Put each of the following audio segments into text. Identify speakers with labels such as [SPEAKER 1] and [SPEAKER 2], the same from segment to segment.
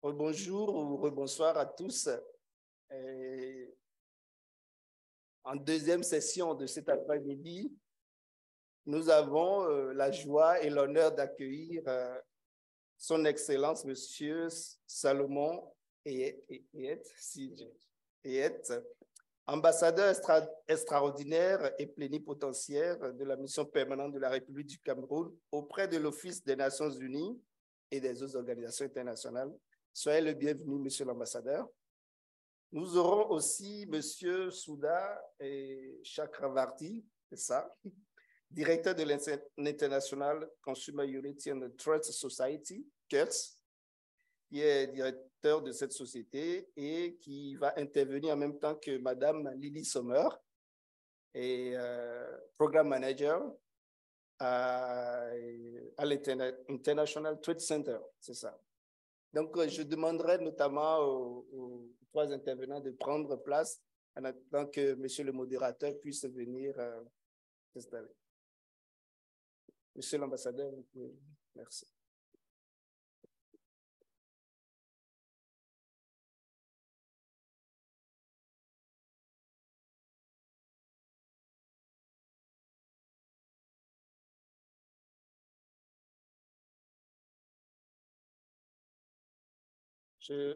[SPEAKER 1] Bonjour ou bonsoir à tous. En deuxième session de cet après-midi, nous avons la joie et l'honneur d'accueillir son Excellence, Monsieur Salomon Eyet, ambassadeur extraordinaire et plénipotentiaire de la mission permanente de la République du Cameroun auprès de l'Office des Nations Unies et des autres organisations internationales. Soyez le bienvenu, Monsieur l'ambassadeur. Nous aurons aussi Monsieur Souda Chakravarti, c'est ça, directeur de l'International Consumer Unity and Trust Society, CUTS, qui est directeur de cette société et qui va intervenir en même temps que Madame Lily Sommer, et Programme Manager à l'International Trade Center, c'est ça. Donc, je demanderai notamment aux trois intervenants de prendre place en attendant que Monsieur le modérateur puisse venir s'installer. Monsieur l'ambassadeur, merci.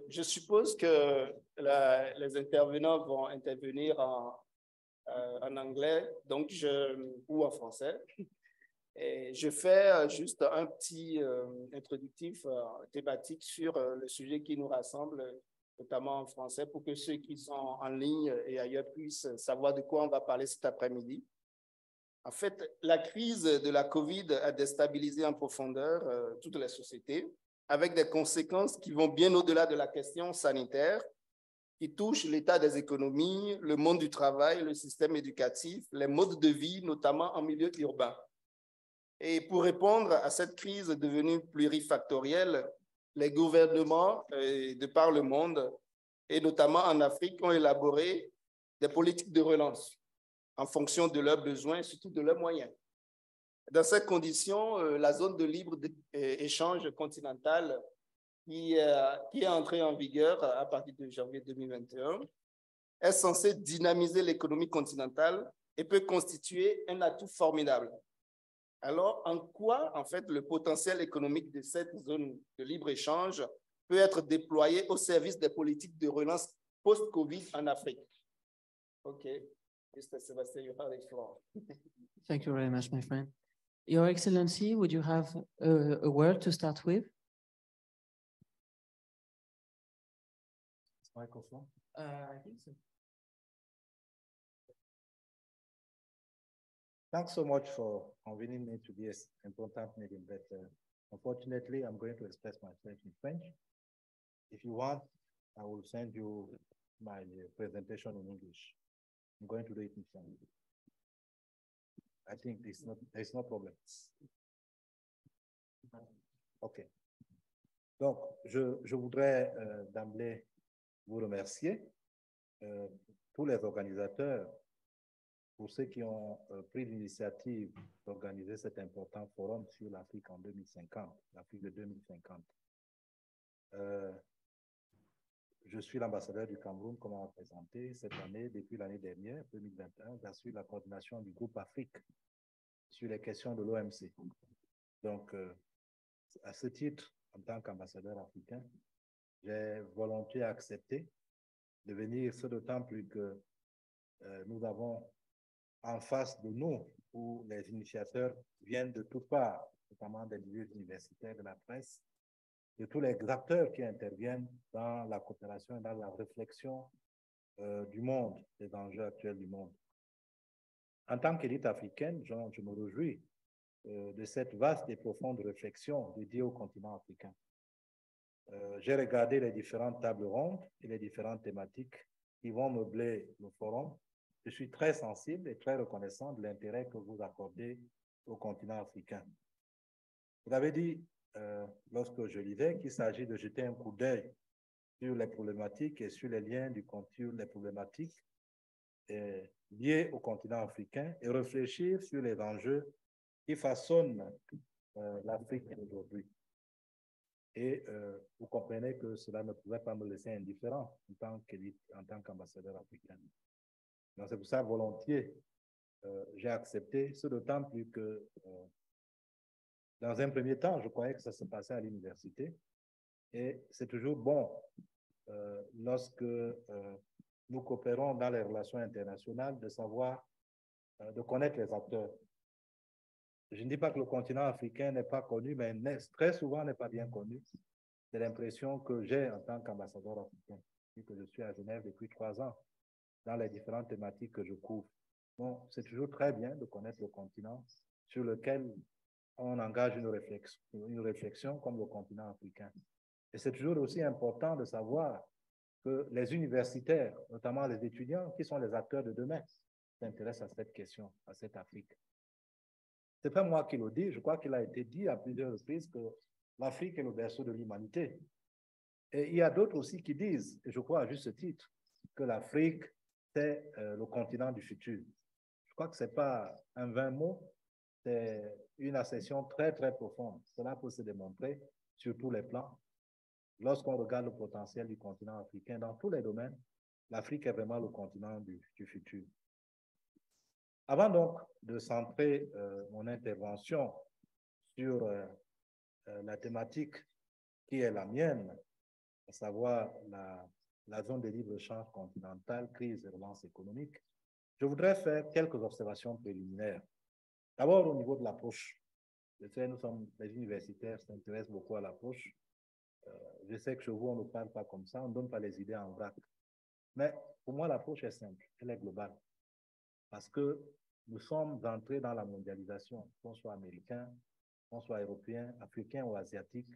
[SPEAKER 1] Je suppose que les intervenants vont intervenir en anglais ou en français. Et je fais juste un petit introductif thématique sur le sujet qui nous rassemble, notamment en français, pour que ceux qui sont en ligne et ailleurs puissent savoir de quoi on va parler cet après-midi. En fait, la crise de la COVID a déstabilisé en profondeur toutes les sociétés, avec des conséquences qui vont bien au-delà de la question sanitaire, qui touchent l'état des économies, le monde du travail, le système éducatif, les modes de vie, notamment en milieu urbain. Et pour répondre à cette crise devenue plurifactorielle, les gouvernements de par le monde, et notamment en Afrique, ont élaboré des politiques de relance en fonction de leurs besoins et surtout de leurs moyens. Dans ces conditions, la zone de libre-échange continentale qui est entrée en vigueur à partir de janvier 2021 est censée dynamiser l'économie continentale et peut constituer un atout formidable. Alors, en quoi, en fait, le potentiel économique de cette zone de libre-échange peut être déployé au service des politiques de relance post-Covid en Afrique? OK. Mr. Sébastien, you have the floor.
[SPEAKER 2] Thank you very much, my friend. Your Excellency, would you have a word to start with?
[SPEAKER 3] Microphone?
[SPEAKER 2] I think so.
[SPEAKER 3] Thanks so much for convening me to this important meeting, but unfortunately, I'm going to express myself in French. If you want, I will send you my presentation in English. I'm going to do it in French. I think there's no problem. OK. Donc, je voudrais d'emblée vous remercier, tous les organisateurs, pour ceux qui ont pris l'initiative d'organiser cet important forum sur l'Afrique en 2050, l'Afrique de 2050. Je suis l'ambassadeur du Cameroun, comme on l'a présenté cette année. Depuis l'année dernière, 2021, j'assure la coordination du groupe Afrique sur les questions de l'OMC. Donc, à ce titre, en tant qu'ambassadeur africain, j'ai volontiers accepté de venir, ce d'autant plus que nous avons en face de nous, où les initiateurs viennent de toutes parts, notamment des milieux universitaires, de la presse, de tous les acteurs qui interviennent dans la coopération et dans la réflexion du monde, des enjeux actuels du monde. En tant qu'élite africaine, je me réjouis de cette vaste et profonde réflexion dédiée au continent africain. J'ai regardé les différentes tables rondes et les différentes thématiques qui vont meubler le forum. Je suis très sensible et très reconnaissant de l'intérêt que vous accordez au continent africain. Vous avez dit, lorsque je lisais, qu'il s'agit de jeter un coup d'œil sur les problématiques et sur les liens du continent, les problématiques liées au continent africain et réfléchir sur les enjeux qui façonnent l'Afrique d'aujourd'hui. Et vous comprenez que cela ne pouvait pas me laisser indifférent en tant qu'ambassadeur africain. Donc c'est pour ça, volontiers, j'ai accepté, ce d'autant plus que dans un premier temps, je croyais que ça se passait à l'université. Et c'est toujours bon lorsque nous coopérons dans les relations internationales de savoir, de connaître les acteurs. Je ne dis pas que le continent africain n'est pas connu, mais très souvent n'est pas bien connu. C'est l'impression que j'ai en tant qu'ambassadeur africain, vu que je suis à Genève depuis 3 ans, dans les différentes thématiques que je couvre. Bon, c'est toujours très bien de connaître le continent sur lequel on engage une réflexion comme le continent africain. Et c'est toujours aussi important de savoir que les universitaires, notamment les étudiants, qui sont les acteurs de demain, s'intéressent à cette question, à cette Afrique. Ce n'est pas moi qui le dis, je crois qu'il a été dit à plusieurs reprises que l'Afrique est le berceau de l'humanité. Et il y a d'autres aussi qui disent, et je crois à juste titre, que l'Afrique, c'est le continent du futur. Je crois que ce n'est pas un vain mot, c'est une accession très, très profonde. Cela peut se démontrer sur tous les plans. Lorsqu'on regarde le potentiel du continent africain dans tous les domaines, l'Afrique est vraiment le continent du futur. Avant donc de centrer mon intervention sur la thématique qui est la mienne, à savoir la zone de libre-échange continentale, crise et relance économique, je voudrais faire quelques observations préliminaires. D'abord, au niveau de l'approche. Je sais, les universitaires s'intéressent beaucoup à l'approche. Je sais que chez vous, on ne parle pas comme ça, on ne donne pas les idées en vrac. Mais pour moi, l'approche est simple, elle est globale. Parce que nous sommes entrés dans la mondialisation, qu'on soit américain, qu'on soit européen, africain ou asiatique,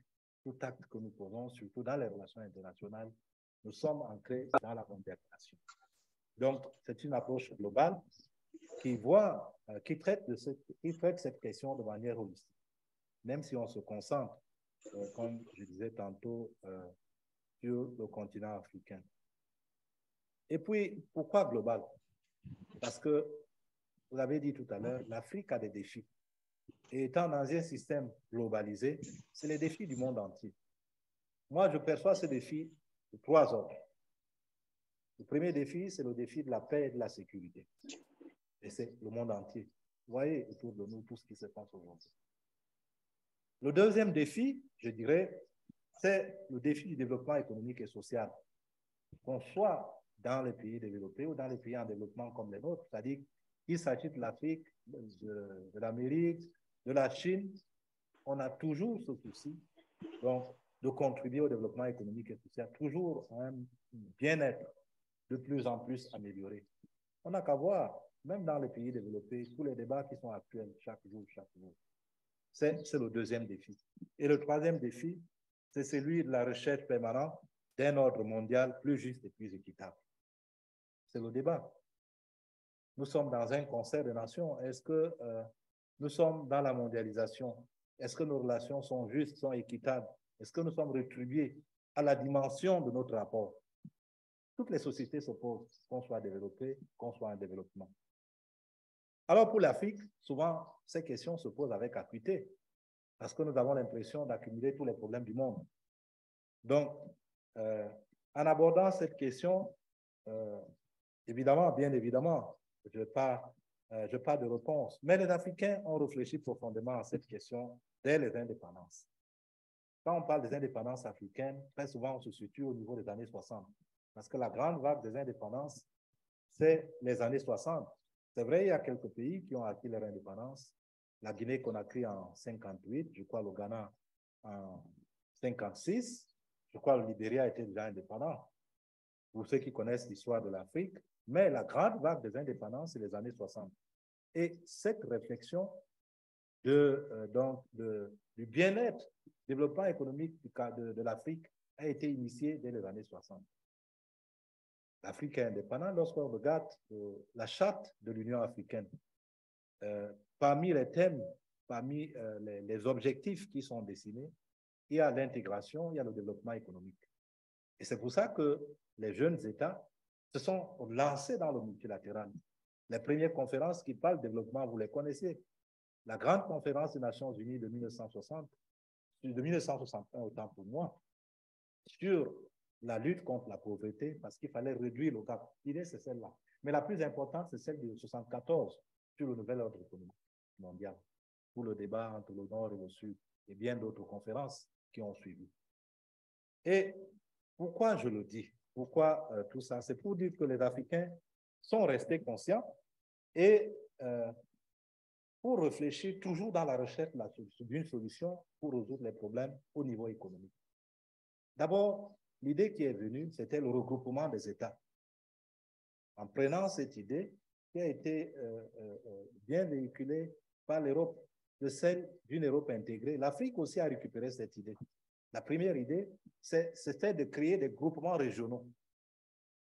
[SPEAKER 3] tout acte que nous posons, surtout dans les relations internationales, nous sommes entrés dans la mondialisation. Donc, c'est une approche globale qui traite cette question de manière holistique, même si on se concentre, comme je disais tantôt, sur le continent africain. Et puis, pourquoi global? Parce que, vous l'avez dit tout à l'heure, l'Afrique a des défis. Et étant dans un système globalisé, c'est les défis du monde entier. Moi, je perçois ces défis de 3 ordres. Le premier défi, c'est le défi de la paix et de la sécurité. Et c'est le monde entier. Vous voyez autour de nous tout ce qui se passe aujourd'hui. Le deuxième défi, je dirais, c'est le défi du développement économique et social. Qu'on soit dans les pays développés ou dans les pays en développement comme les nôtres, c'est-à-dire qu'il s'agit de l'Afrique, de l'Amérique, de la Chine, on a toujours ce souci donc, de contribuer au développement économique et social, toujours un bien-être de plus en plus amélioré. On n'a qu'à voir, même dans les pays développés, tous les débats qui sont actuels chaque jour. C'est le deuxième défi. Et le troisième défi, c'est celui de la recherche permanente d'un ordre mondial plus juste et plus équitable. C'est le débat. Nous sommes dans un concert de nations. Est-ce que nous sommes dans la mondialisation? Est-ce que nos relations sont justes, sont équitables? Est-ce que nous sommes rétribués à la dimension de notre rapport? Toutes les sociétés se posent, qu'on soit développé, qu'on soit en développement. Alors pour l'Afrique, souvent, ces questions se posent avec acuité, parce que nous avons l'impression d'accumuler tous les problèmes du monde. Donc, en abordant cette question, bien évidemment, je n'ai pas de réponse, mais les Africains ont réfléchi profondément à cette question dès les indépendances. Quand on parle des indépendances africaines, très souvent on se situe au niveau des années 60, parce que la grande vague des indépendances, c'est les années 60. C'est vrai, il y a quelques pays qui ont acquis leur indépendance. La Guinée-Conakry en 58, je crois le Ghana en 56, je crois le Libéria était déjà indépendant, pour ceux qui connaissent l'histoire de l'Afrique, mais la grande vague des indépendances, c'est les années 60. Et cette réflexion du bien-être, développement économique de l'Afrique a été initiée dès les années 60. L'Afrique est indépendante lorsqu'on regarde la charte de l'Union africaine. Parmi les thèmes, parmi les objectifs qui sont dessinés, il y a l'intégration, il y a le développement économique. Et c'est pour ça que les jeunes États se sont lancés dans le multilatéral. Les premières conférences qui parlent de développement, vous les connaissez. La grande conférence des Nations Unies de 1961, autant pour moi, sur la lutte contre la pauvreté, parce qu'il fallait réduire le gap. L'idée, c'est celle-là. Mais la plus importante, c'est celle de 1974, sur le nouvel ordre économique mondial, pour le débat entre le Nord et le Sud, et bien d'autres conférences qui ont suivi. Et pourquoi je le dis? Pourquoi tout ça? C'est pour dire que les Africains sont restés conscients et pour réfléchir toujours dans la recherche d'une solution pour résoudre les problèmes au niveau économique. D'abord, l'idée qui est venue, c'était le regroupement des États. En prenant cette idée qui a été bien véhiculée par l'Europe, de celle d'une Europe intégrée, l'Afrique aussi a récupéré cette idée. La première idée, c'était de créer des groupements régionaux.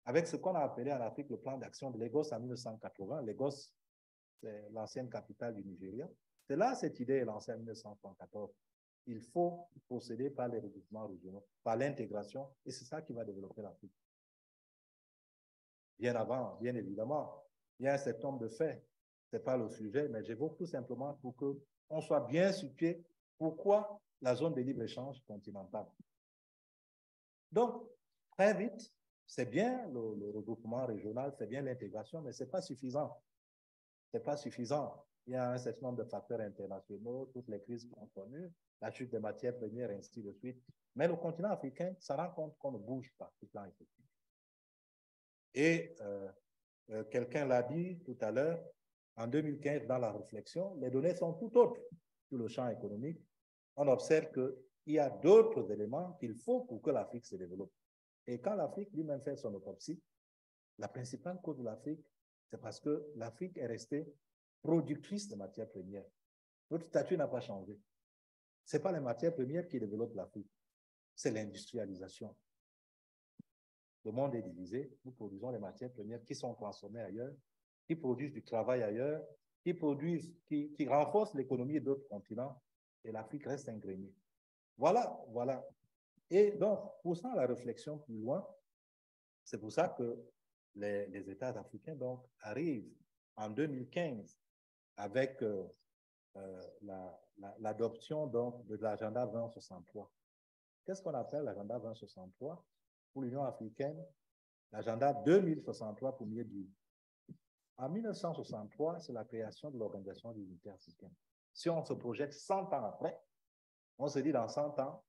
[SPEAKER 3] Avec ce qu'on a appelé en Afrique le plan d'action de Lagos en 1980. Lagos, c'est l'ancienne capitale du Nigeria. C'est là cette idée est lancée en 1974. Il faut procéder par les regroupements régionaux, par l'intégration, et c'est ça qui va développer l'Afrique. Bien avant, bien évidemment, il y a un certain nombre de faits. Ce n'est pas le sujet, mais j'évoque tout simplement pour qu'on soit bien situé pourquoi la zone de libre-échange continentale. Donc, très vite, c'est bien le regroupement régional, c'est bien l'intégration, mais ce n'est pas suffisant. Ce n'est pas suffisant. Il y a un certain nombre de facteurs internationaux, toutes les crises qu'on connaît, la chute des matières premières, ainsi de suite. Mais le continent africain se rend compte qu'on ne bouge pas sur le plan effectif. Et quelqu'un l'a dit tout à l'heure, en 2015, dans la réflexion, les données sont tout autres sur le champ économique. On observe qu'il y a d'autres éléments qu'il faut pour que l'Afrique se développe. Et quand l'Afrique lui-même fait son autopsie, la principale cause de l'Afrique, c'est parce que l'Afrique est restée productrice de matières premières. Notre statut n'a pas changé. Ce n'est pas les matières premières qui développent l'Afrique, c'est l'industrialisation. Le monde est divisé, nous produisons les matières premières qui sont transformées ailleurs, qui produisent du travail ailleurs, qui renforcent l'économie d'autres continents, et l'Afrique reste ingrénée. Voilà. Et donc, poussant la réflexion plus loin, c'est pour ça que les États africains donc, arrivent en 2015 avec l'adoption de l'agenda 2063. Qu'est-ce qu'on appelle l'agenda 2063? Pour l'Union africaine, l'agenda 2063 pour mieux dire. En 1963, c'est la création de l'Organisation de l'Unité africaine. Si on se projette 100 ans après, on se dit dans 100 ans,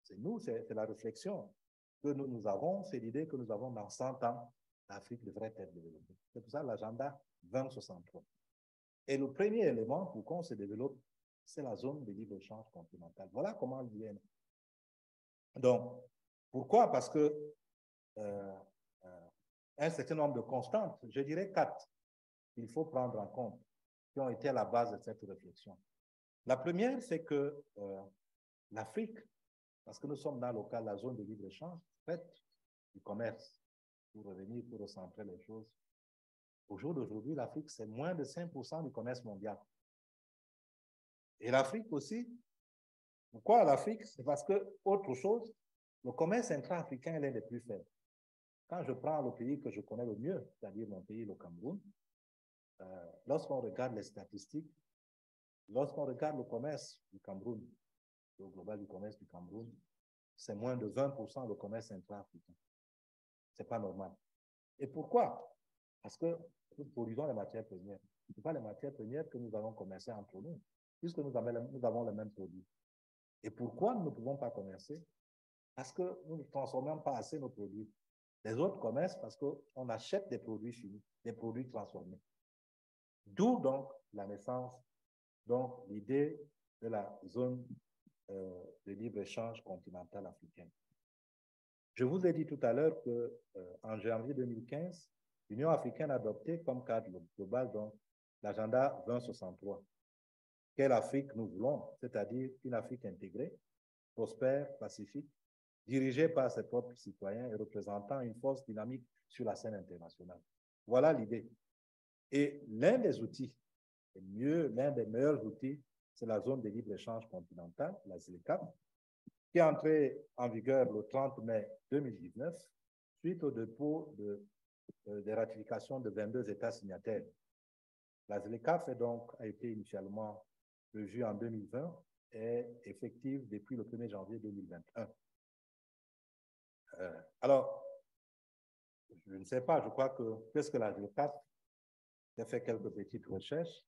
[SPEAKER 3] c'est la réflexion que nous avons, c'est l'idée que nous avons dans 100 ans, l'Afrique devrait être développée. C'est pour ça l'agenda 2063. Et le premier élément pour qu'on se développe, c'est la zone de libre-échange continentale. Voilà comment il vient. Donc, pourquoi? Parce que un certain nombre de constantes, je dirais 4, il faut prendre en compte, qui ont été à la base de cette réflexion. La première, c'est que l'Afrique, parce que nous sommes dans le cas de la zone de libre-échange, fait du commerce, pour revenir, pour recentrer les choses. Au jour d'aujourd'hui, l'Afrique, c'est moins de 5% du commerce mondial. Et l'Afrique aussi, pourquoi l'Afrique? C'est parce que, autre chose, le commerce intra-africain est l'un des plus faibles. Quand je prends le pays que je connais le mieux, c'est-à-dire mon pays, le Cameroun, lorsqu'on regarde les statistiques, lorsqu'on regarde le commerce du Cameroun, le global du commerce du Cameroun, c'est moins de 20% le commerce intra-africain. Ce n'est pas normal. Et pourquoi? Parce que nous produisons les matières premières. Ce n'est pas les matières premières que nous allons commercer entre nous, puisque nous avons les mêmes produits. Et pourquoi nous ne pouvons pas commercer? Parce que nous ne transformons pas assez nos produits. Les autres commercent parce qu'on achète des produits finis, des produits transformés. D'où donc la naissance, donc l'idée de la zone de libre-échange continentale africaine. Je vous ai dit tout à l'heure qu'en janvier 2015, l'Union africaine a adopté comme cadre global donc, l'agenda 2063. Quelle Afrique nous voulons, c'est-à-dire une Afrique intégrée, prospère, pacifique, dirigée par ses propres citoyens et représentant une force dynamique sur la scène internationale. Voilà l'idée. Et l'un des outils, l'un des meilleurs outils, c'est la zone de libre-échange continentale, la ZLECAf, qui est entrée en vigueur le 30 mai 2019, suite au dépôt des ratifications de 22 États signataires. La ZLECAf a été initialement prévue en 2020 et effective depuis le 1er janvier 2021. Alors, je ne sais pas, je crois que, qu'est-ce que la ZLECAf? J'ai fait quelques petites recherches.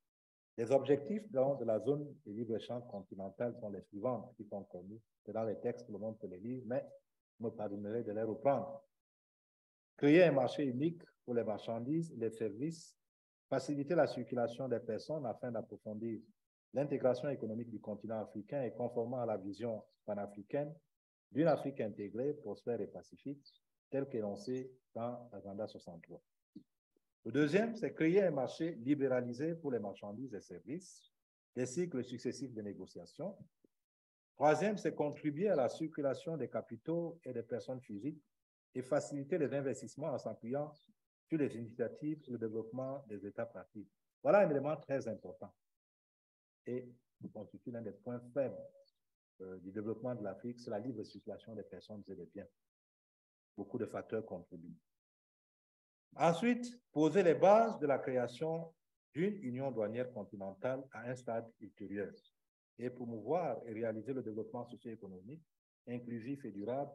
[SPEAKER 3] Les objectifs de la zone de libre-échange continentale sont les suivants, qui sont connus. C'est dans les textes, le monde peut les lire, mais je me pardonnerai de les reprendre. Créer un marché unique pour les marchandises et les services, faciliter la circulation des personnes afin d'approfondir l'intégration économique du continent africain et conformément à la vision panafricaine d'une Afrique intégrée, prospère et pacifique, telle qu'énoncée dans l'agenda 63. Le deuxième, c'est créer un marché libéralisé pour les marchandises et services, des cycles successifs de négociations. Troisième, c'est contribuer à la circulation des capitaux et des personnes physiques et faciliter les investissements en s'appuyant sur les initiatives et le développement des États parties. Voilà un élément très important et qui constitue l'un des points faibles du développement de l'Afrique, c'est la libre circulation des personnes et des biens. Beaucoup de facteurs contribuent. Ensuite, poser les bases de la création d'une union douanière continentale à un stade ultérieur et promouvoir et réaliser le développement socio-économique, inclusif et durable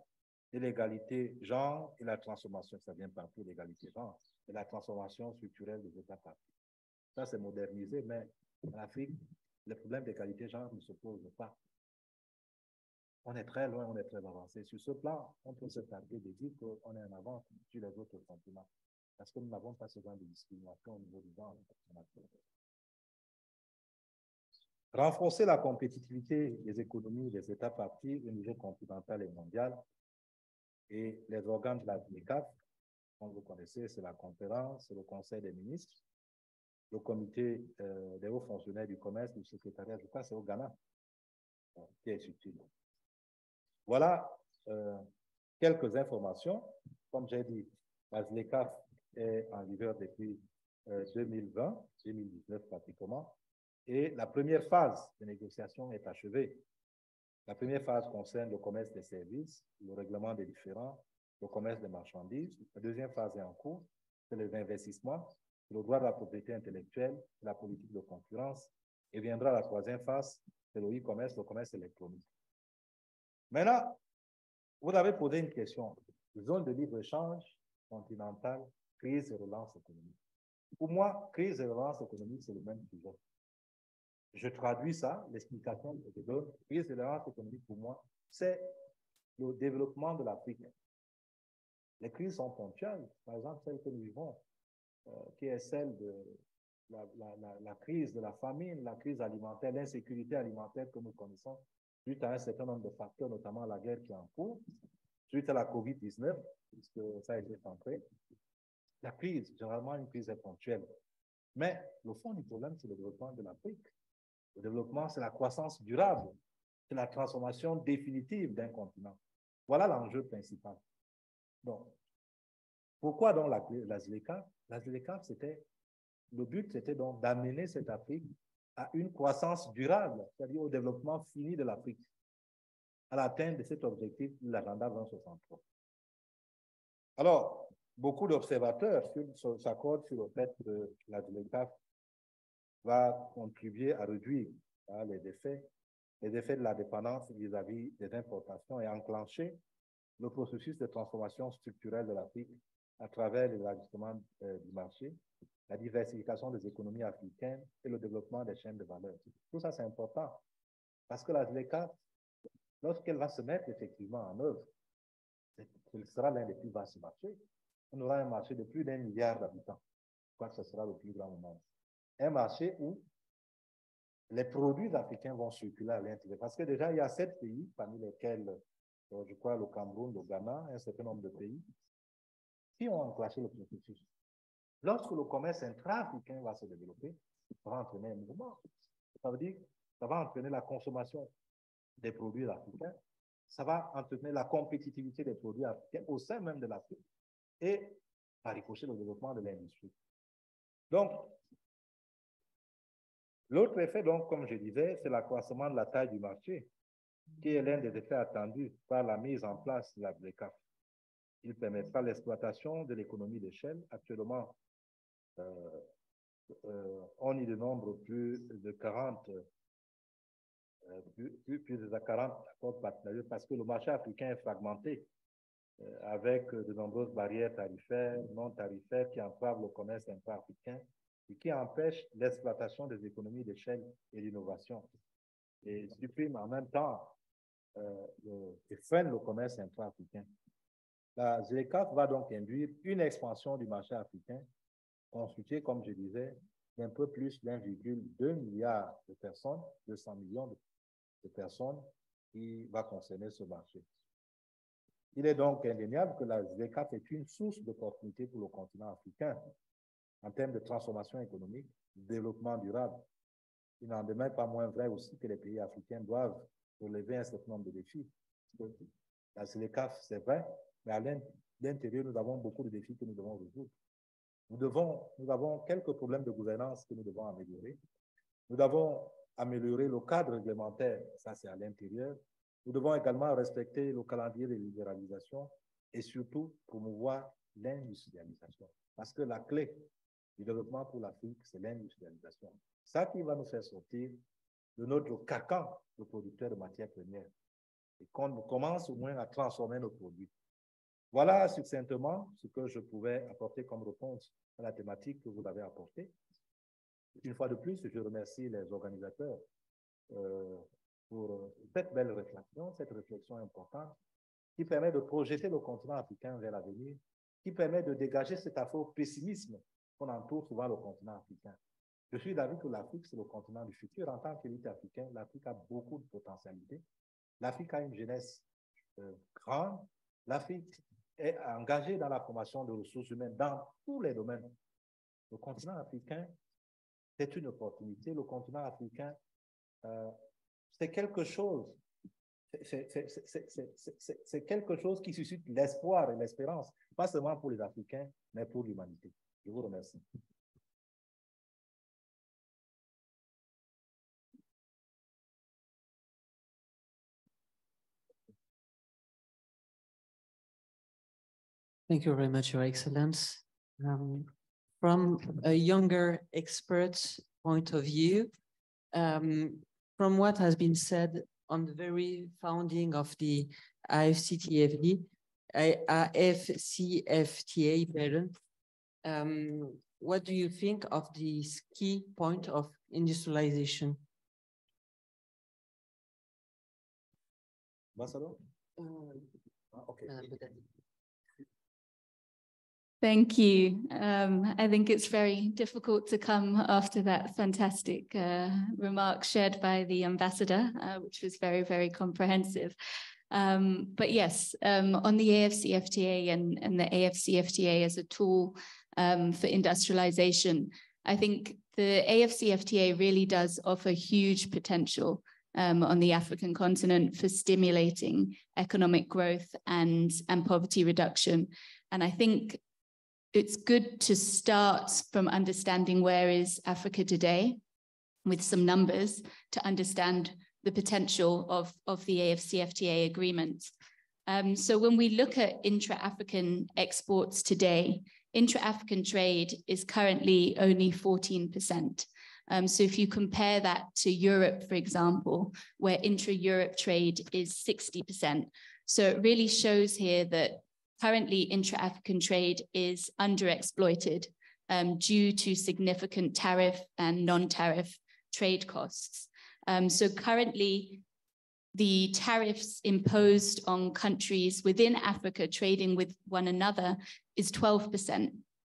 [SPEAKER 3] de l'égalité genre et la transformation, ça vient partout, l'égalité genre, et la transformation structurelle des États parties. Ça, c'est modernisé, mais en Afrique, le problème d'égalité genre ne se pose pas. On est très loin, on est très avancé. Sur ce plan, on peut se targuer de dire qu'on est en avance sur les autres continents. Parce que nous n'avons pas ce genre de discrimination au niveau du genre. Renforcer la compétitivité des économies des États parties au niveau continental et mondial. Et les organes de la ZLECAf, comme vous connaissez, c'est la conférence, c'est le conseil des ministres, le comité des hauts fonctionnaires du commerce, du secrétariat, je crois c'est au Ghana, qui est utile. Voilà quelques informations. Comme j'ai dit, la ZLECAf est en vigueur depuis 2020, 2019 pratiquement, et la première phase de négociation est achevée. La première phase concerne le commerce des services, le règlement des différends, le commerce des marchandises. La deuxième phase est en cours, c'est les investissements, le droit de la propriété intellectuelle, la politique de concurrence, et viendra la troisième phase, c'est le e-commerce, le commerce électronique. Maintenant, vous avez posé une question. Zone de libre-échange continentale, crise et relance économique. Pour moi, crise et relance économique, c'est le même sujet. Je traduis ça, l'explication que je donne. Crise et relance économique, pour moi, c'est le développement de l'Afrique. Les crises sont ponctuelles. Par exemple, celle que nous vivons, qui est celle de la crise de la famine, la crise alimentaire, l'insécurité alimentaire que nous connaissons, suite à un certain nombre de facteurs, notamment la guerre qui est en cours, suite à la COVID-19, puisque ça a été centré. La crise, généralement, une crise est ponctuelle. Mais le fond du problème, c'est le développement de l'Afrique. Le développement, c'est la croissance durable, c'est la transformation définitive d'un continent. Voilà l'enjeu principal. Donc, pourquoi donc la ZLECAf? La ZLECAf, le but, c'était donc d'amener cette Afrique à une croissance durable, c'est-à-dire au développement fini de l'Afrique, à l'atteinte de cet objectif de l'agenda 2063. Alors, beaucoup d'observateurs s'accordent sur le fait que la ZLECAf va contribuer à réduire les effets de la dépendance vis-à-vis des importations et enclencher le processus de transformation structurelle de l'Afrique à travers l'élargissement du marché, la diversification des économies africaines et le développement des chaînes de valeur. Tout ça, c'est important parce que la ZLECAf, lorsqu'elle va se mettre effectivement en œuvre, ce sera l'un des plus vastes marchés. On aura un marché de plus d'1 milliard d'habitants. Je crois que ce sera le plus grand moment. Un marché où les produits africains vont circuler à l'intérieur. Parce que déjà, il y a 7 pays, parmi lesquels, je crois, le Cameroun, le Ghana, un certain nombre de pays, qui ont enclenché le processus. Lorsque le commerce intra-africain va se développer, ça va entraîner un mouvement. Ça veut dire que ça va entraîner la consommation des produits africains, ça va entraîner la compétitivité des produits africains au sein même de l'Afrique et par ricochet le développement de l'industrie. Donc, l'autre effet, donc, comme je disais, c'est l'accroissement de la taille du marché, qui est l'un des effets attendus par la mise en place de la BRECAF. Il permettra l'exploitation de l'économie d'échelle. Actuellement, on y dénombre plus de 40 accords partenariats parce que le marché africain est fragmenté avec de nombreuses barrières tarifaires, non tarifaires qui entravent le commerce intra-africain et qui empêchent l'exploitation des économies d'échelle et l'innovation et suppriment en même temps et freinent le commerce intra-africain. La ZLECAf va donc induire une expansion du marché africain constitué, comme je disais, d'un peu plus d'1,2 milliard de personnes, 200 millions de personnes qui va concerner ce marché. Il est donc indéniable que la ZLECAf est une source d'opportunités pour le continent africain en termes de transformation économique, de développement durable. Il n'en demeure pas moins vrai aussi que les pays africains doivent relever un certain nombre de défis. La ZLECAf, c'est vrai, mais à l'intérieur, nous avons beaucoup de défis que nous devons résoudre. Nous avons quelques problèmes de gouvernance que nous devons améliorer. Nous devons améliorer le cadre réglementaire, ça c'est à l'intérieur. Nous devons également respecter le calendrier de libéralisation et surtout promouvoir l'industrialisation. Parce que la clé du développement pour l'Afrique, c'est l'industrialisation. Ça qui va nous faire sortir de notre carcan de producteurs de matières premières et qu'on commence au moins à transformer nos produits. Voilà succinctement ce que je pouvais apporter comme réponse à la thématique que vous avez apportée. Une fois de plus, je remercie les organisateurs pour cette belle réflexion, cette réflexion importante qui permet de projeter le continent africain vers l'avenir, qui permet de dégager cet afro-pessimisme qu'on entoure souvent le continent africain. Je suis d'avis que l'Afrique, c'est le continent du futur. En tant qu'élite africaine, l'Afrique a beaucoup de potentialités. L'Afrique a une jeunesse grande. L'Afrique est engagée dans la formation de ressources humaines dans tous les domaines. Le continent africain, c'est une opportunité. Le continent africain, c'est quelque chose. C'est quelque chose qui suscite l'espoir et l'espérance, pas seulement pour les Africains, mais pour l'humanité. Je vous remercie.
[SPEAKER 2] Thank you very much, Your Excellence. From a younger expert's point of view, from what has been said on the very founding of the AfCFTA, what do you think of this key point of industrialization?
[SPEAKER 3] Okay.
[SPEAKER 4] Thank you. I think it's very difficult to come after that fantastic remark shared by the ambassador, which was very, very comprehensive. But yes, on the AfCFTA and the AfCFTA as a tool for industrialization, I think the AfCFTA really does offer huge potential on the African continent for stimulating economic growth and poverty reduction. And I think it's good to start from understanding where is Africa today with some numbers to understand the potential of the AfCFTA agreement. So when we look at intra-African exports today, intra-African trade is currently only 14%. So if you compare that to Europe, for example, where intra-Europe trade is 60%. So it really shows here that currently intra-African trade is underexploited due to significant tariff and non-tariff trade costs. So currently, the tariffs imposed on countries within Africa trading with one another is 12%,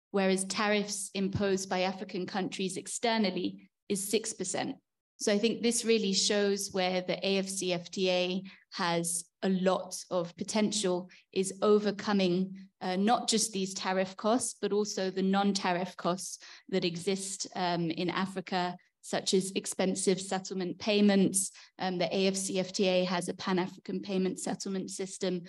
[SPEAKER 4] whereas tariffs imposed by African countries externally is 6%. So I think this really shows where the AfCFTA has a lot of potential, is overcoming not just these tariff costs, but also the non-tariff costs that exist in Africa, such as expensive settlement payments. The AfCFTA has a Pan-African payment settlement system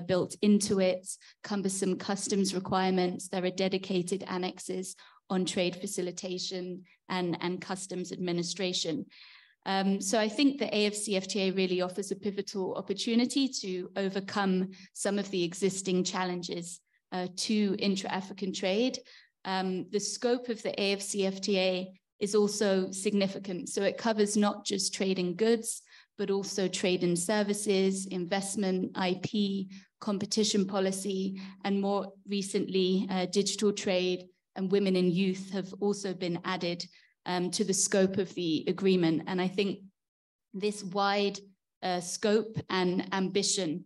[SPEAKER 4] built into it, cumbersome customs requirements. There are dedicated annexes on trade facilitation and customs administration. So I think the AfCFTA really offers a pivotal opportunity to overcome some of the existing challenges to intra-African trade. The scope of the AfCFTA is also significant. So it covers not just trade in goods, but also trade in services, investment, IP, competition policy, and more recently, digital trade and women and youth have also been added to the scope of the agreement. And I think this wide scope and ambition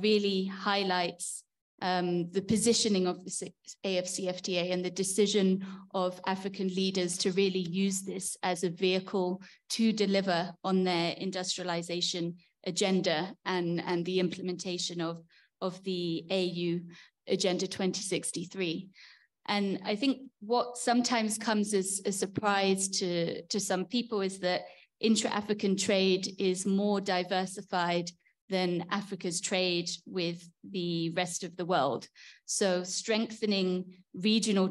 [SPEAKER 4] really highlights the positioning of the AfCFTA and the decision of African leaders to really use this as a vehicle to deliver on their industrialization agenda and the implementation of the AU Agenda 2063. And I think what sometimes comes as a surprise to some people is that intra-African trade is more diversified than Africa's trade with the rest of the world. So strengthening regional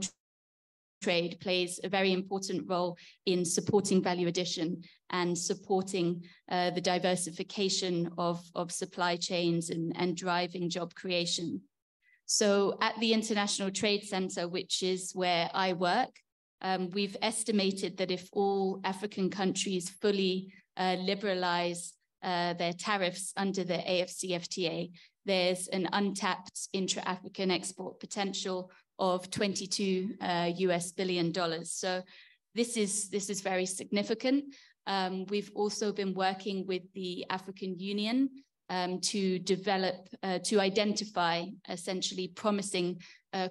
[SPEAKER 4] trade plays a very important role in supporting value addition and supporting the diversification of supply chains and driving job creation. So at the International Trade Center, which is where I work, we've estimated that if all African countries fully liberalize their tariffs under the AfCFTA, there's an untapped intra-African export potential of $22 billion. So this is very significant. We've also been working with the African Union to develop, to identify essentially promising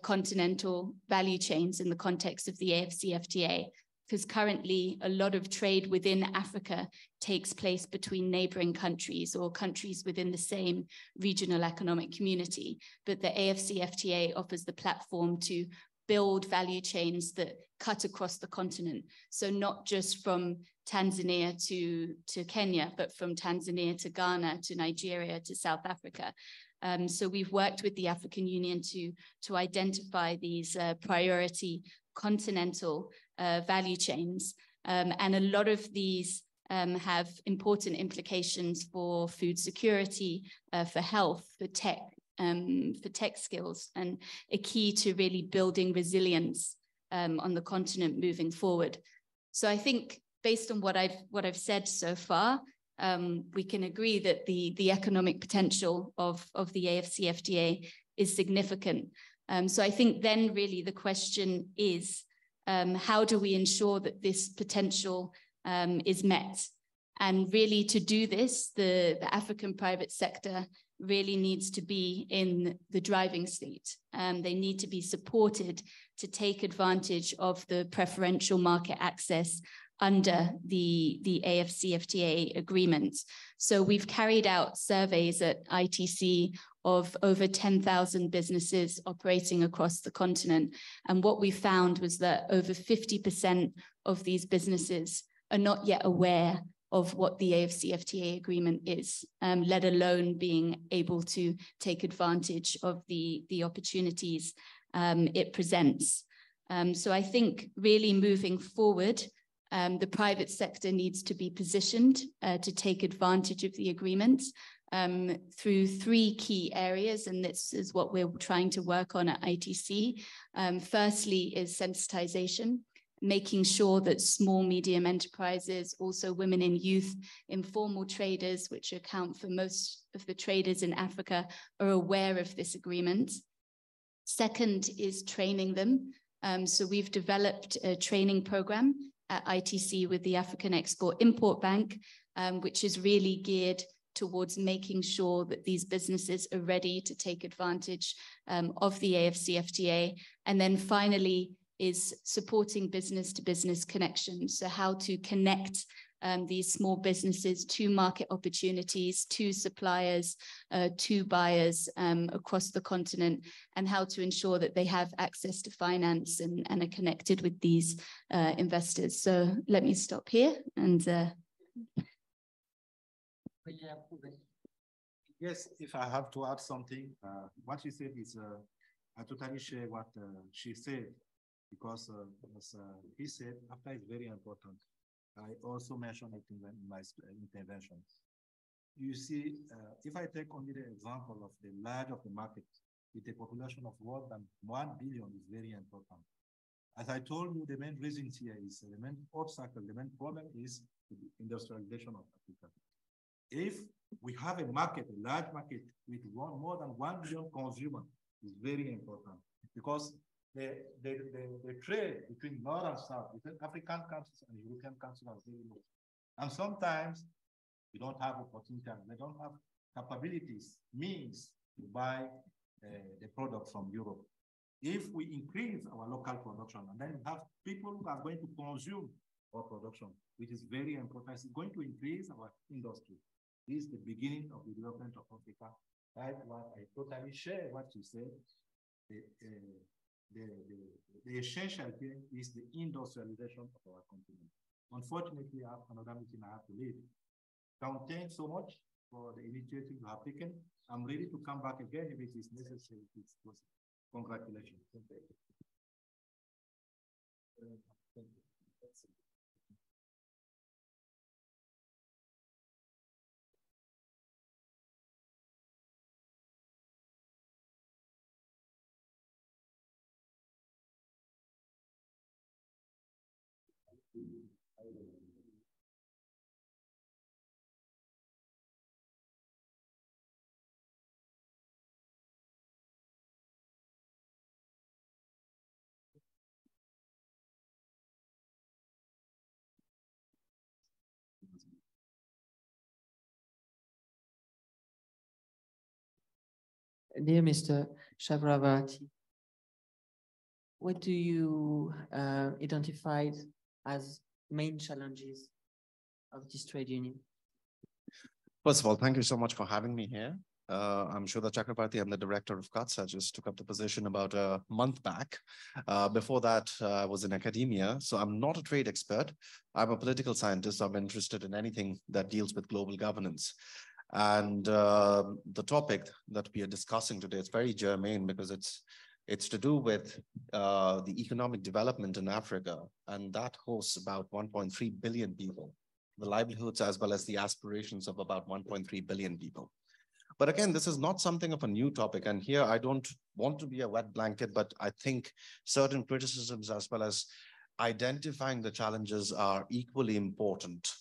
[SPEAKER 4] continental value chains in the context of the AfCFTA, because currently a lot of trade within Africa takes place between neighboring countries or countries within the same regional economic community. But the AfCFTA offers the platform to build value chains that cut across the continent. So not just from Tanzania to Kenya, but from Tanzania to Ghana, to Nigeria, to South Africa. So we've worked with the African Union to identify these priority continental value chains. And a lot of these have important implications for food security, for health, for tech skills, and a key to really building resilience on the continent moving forward. So I think based on what I've said so far, we can agree that the economic potential of the AfCFTA is significant. So I think then really the question is, how do we ensure that this potential is met? And really to do this, the African private sector really needs to be in the driving seat. They need to be supported to take advantage of the preferential market access under the AfCFTA agreement. So we've carried out surveys at ITC of over 10,000 businesses operating across the continent. And what we found was that over 50% of these businesses are not yet aware of what the AfCFTA agreement is, let alone being able to take advantage of the opportunities it presents. So I think really moving forward, the private sector needs to be positioned to take advantage of the agreement through three key areas, and this is what we're trying to work on at ITC. Firstly is sensitization, making sure that small, medium enterprises, also women and youth, informal traders, which account for most of the traders in Africa, are aware of this agreement. Second is training them. So we've developed a training program at ITC with the African Export-Import Bank, which is really geared towards making sure that these businesses are ready to take advantage of the AfCFTA. And then finally is supporting business-to-business connections. So how to connect these small businesses to market opportunities, to suppliers, to buyers across the continent, and how to ensure that they have access to finance and are connected with these investors. So let me stop here and
[SPEAKER 3] Yes, if I have to add something, what she said is, I totally share what she said, because as he said, AfCFTA is very important. I also mentioned it in my intervention. You see, if I take only the example of the large of the market, with a population of more than 1 billion is very important. As I told you, the main reason here is the main obstacle, the main problem is the industrialization of Africa. If we have a market, a large market with more than 1 billion consumers, is very important, because the trade between North and South, between African countries and European countries are very low. And sometimes we don't have opportunity, they don't have capabilities, means to buy the product from Europe. If we increase our local production, and then we have people who are going to consume our production, which is very important, it's going to increase our industry. This is the beginning of the development of Africa. That's why I totally share what you said. The essential thing is the industrialization of our continent. Unfortunately, I have another meeting I have to leave. Thanks so much for the initiative you have taken. I'm ready to come back again if it is necessary. Congratulations. Thank you.
[SPEAKER 2] Dear Mr. Chakravarti, what do you identify as main challenges of this trade union?
[SPEAKER 5] First of all, thank you so much for having me here. I'm Sudha Chakravarti. I'm the director of CUTS. I just took up the position about a month back. Before that, I was in academia. So I'm not a trade expert. I'm a political scientist. I'm interested in anything that deals with global governance. And the topic that we are discussing today is very germane, because it's to do with the economic development in Africa. And that hosts about 1.3 billion people, the livelihoods as well as the aspirations of about 1.3 billion people. But again, this is not something of a new topic. And here I don't want to be a wet blanket, but I think certain criticisms as well as identifying the challenges are equally important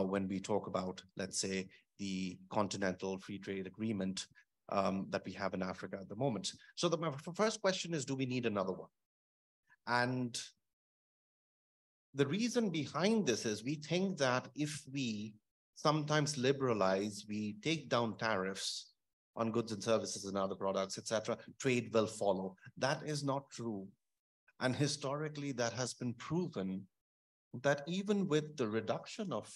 [SPEAKER 5] when we talk about, let's say, the continental free trade agreement that we have in Africa at the moment. So my first question is, do we need another one? And the reason behind this is we think that if we sometimes liberalize, we take down tariffs on goods and services and other products, etc., trade will follow. That is not true. And historically, that has been proven that even with the reduction of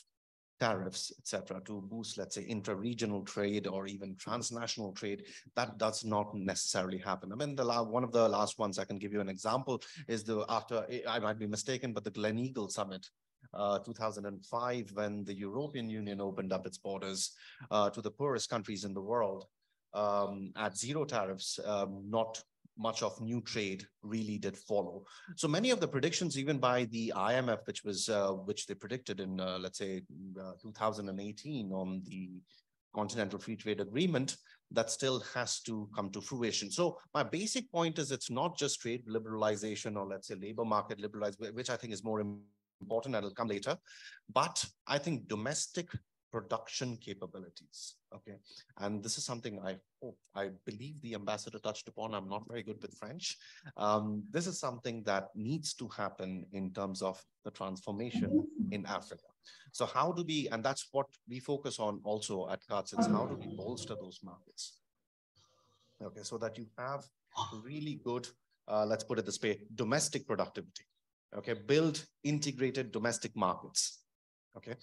[SPEAKER 5] tariffs, etc., to boost, let's say, intra-regional trade or even transnational trade, that does not necessarily happen. I mean, one of the last ones I can give you an example is I might be mistaken, but the Gleneagle Summit, 2005, when the European Union opened up its borders to the poorest countries in the world at zero tariffs, not much of new trade really did follow. So many of the predictions, even by the IMF, which they predicted in, let's say, 2018 on the Continental Free Trade Agreement, that still has to come to fruition. So my basic point is it's not just trade liberalization or, let's say, labor market liberalization, which I think is more important and it'll come later, but I think domestic production capabilities. Okay. And this is something I believe the ambassador touched upon. I'm not very good with French. This is something that needs to happen in terms of the transformation in Africa. So how do we, and that's what we focus on also at CUTS, it's how do we bolster those markets? Okay, so that you have really good, let's put it this way, domestic productivity. Okay, build integrated domestic markets. okay?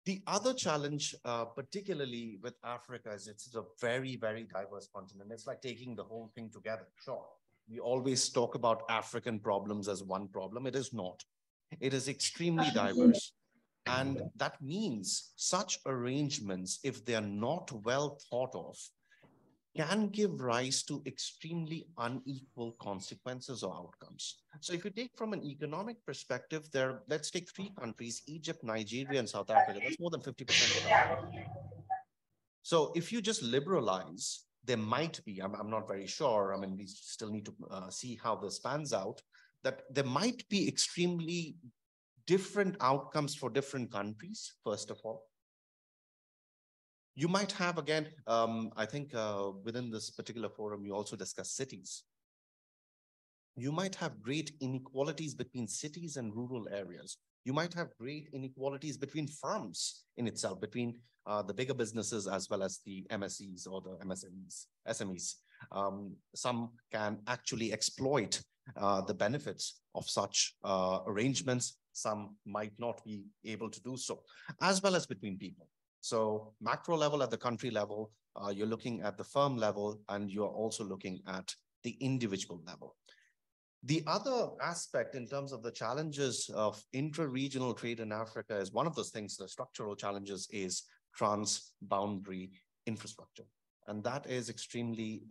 [SPEAKER 5] The other challenge, particularly with Africa, is it's a very, very diverse continent. It's like taking the whole thing together. Sure, we always talk about African problems as one problem. It is not. It is extremely diverse. And that means such arrangements, if they are not well thought of, can give rise to extremely unequal consequences or outcomes. So if you take from an economic perspective, let's take three countries, Egypt, Nigeria, and South Africa. That's more than 50% of the population. So if you just liberalize, there might be, I'm not very sure, I mean, we still need to see how this pans out, that there might be extremely different outcomes for different countries, first of all. You might have, again, I think within this particular forum, you also discuss cities. You might have great inequalities between cities and rural areas. You might have great inequalities between firms in itself, between the bigger businesses as well as the MSEs or the SMEs. Some can actually exploit the benefits of such arrangements. Some might not be able to do so, as well as between people. So macro level, at the country level, you're looking at the firm level, and you're also looking at the individual level. The other aspect in terms of the challenges of intra-regional trade in Africa is one of those things, the structural challenges is trans-boundary infrastructure. And that is extremely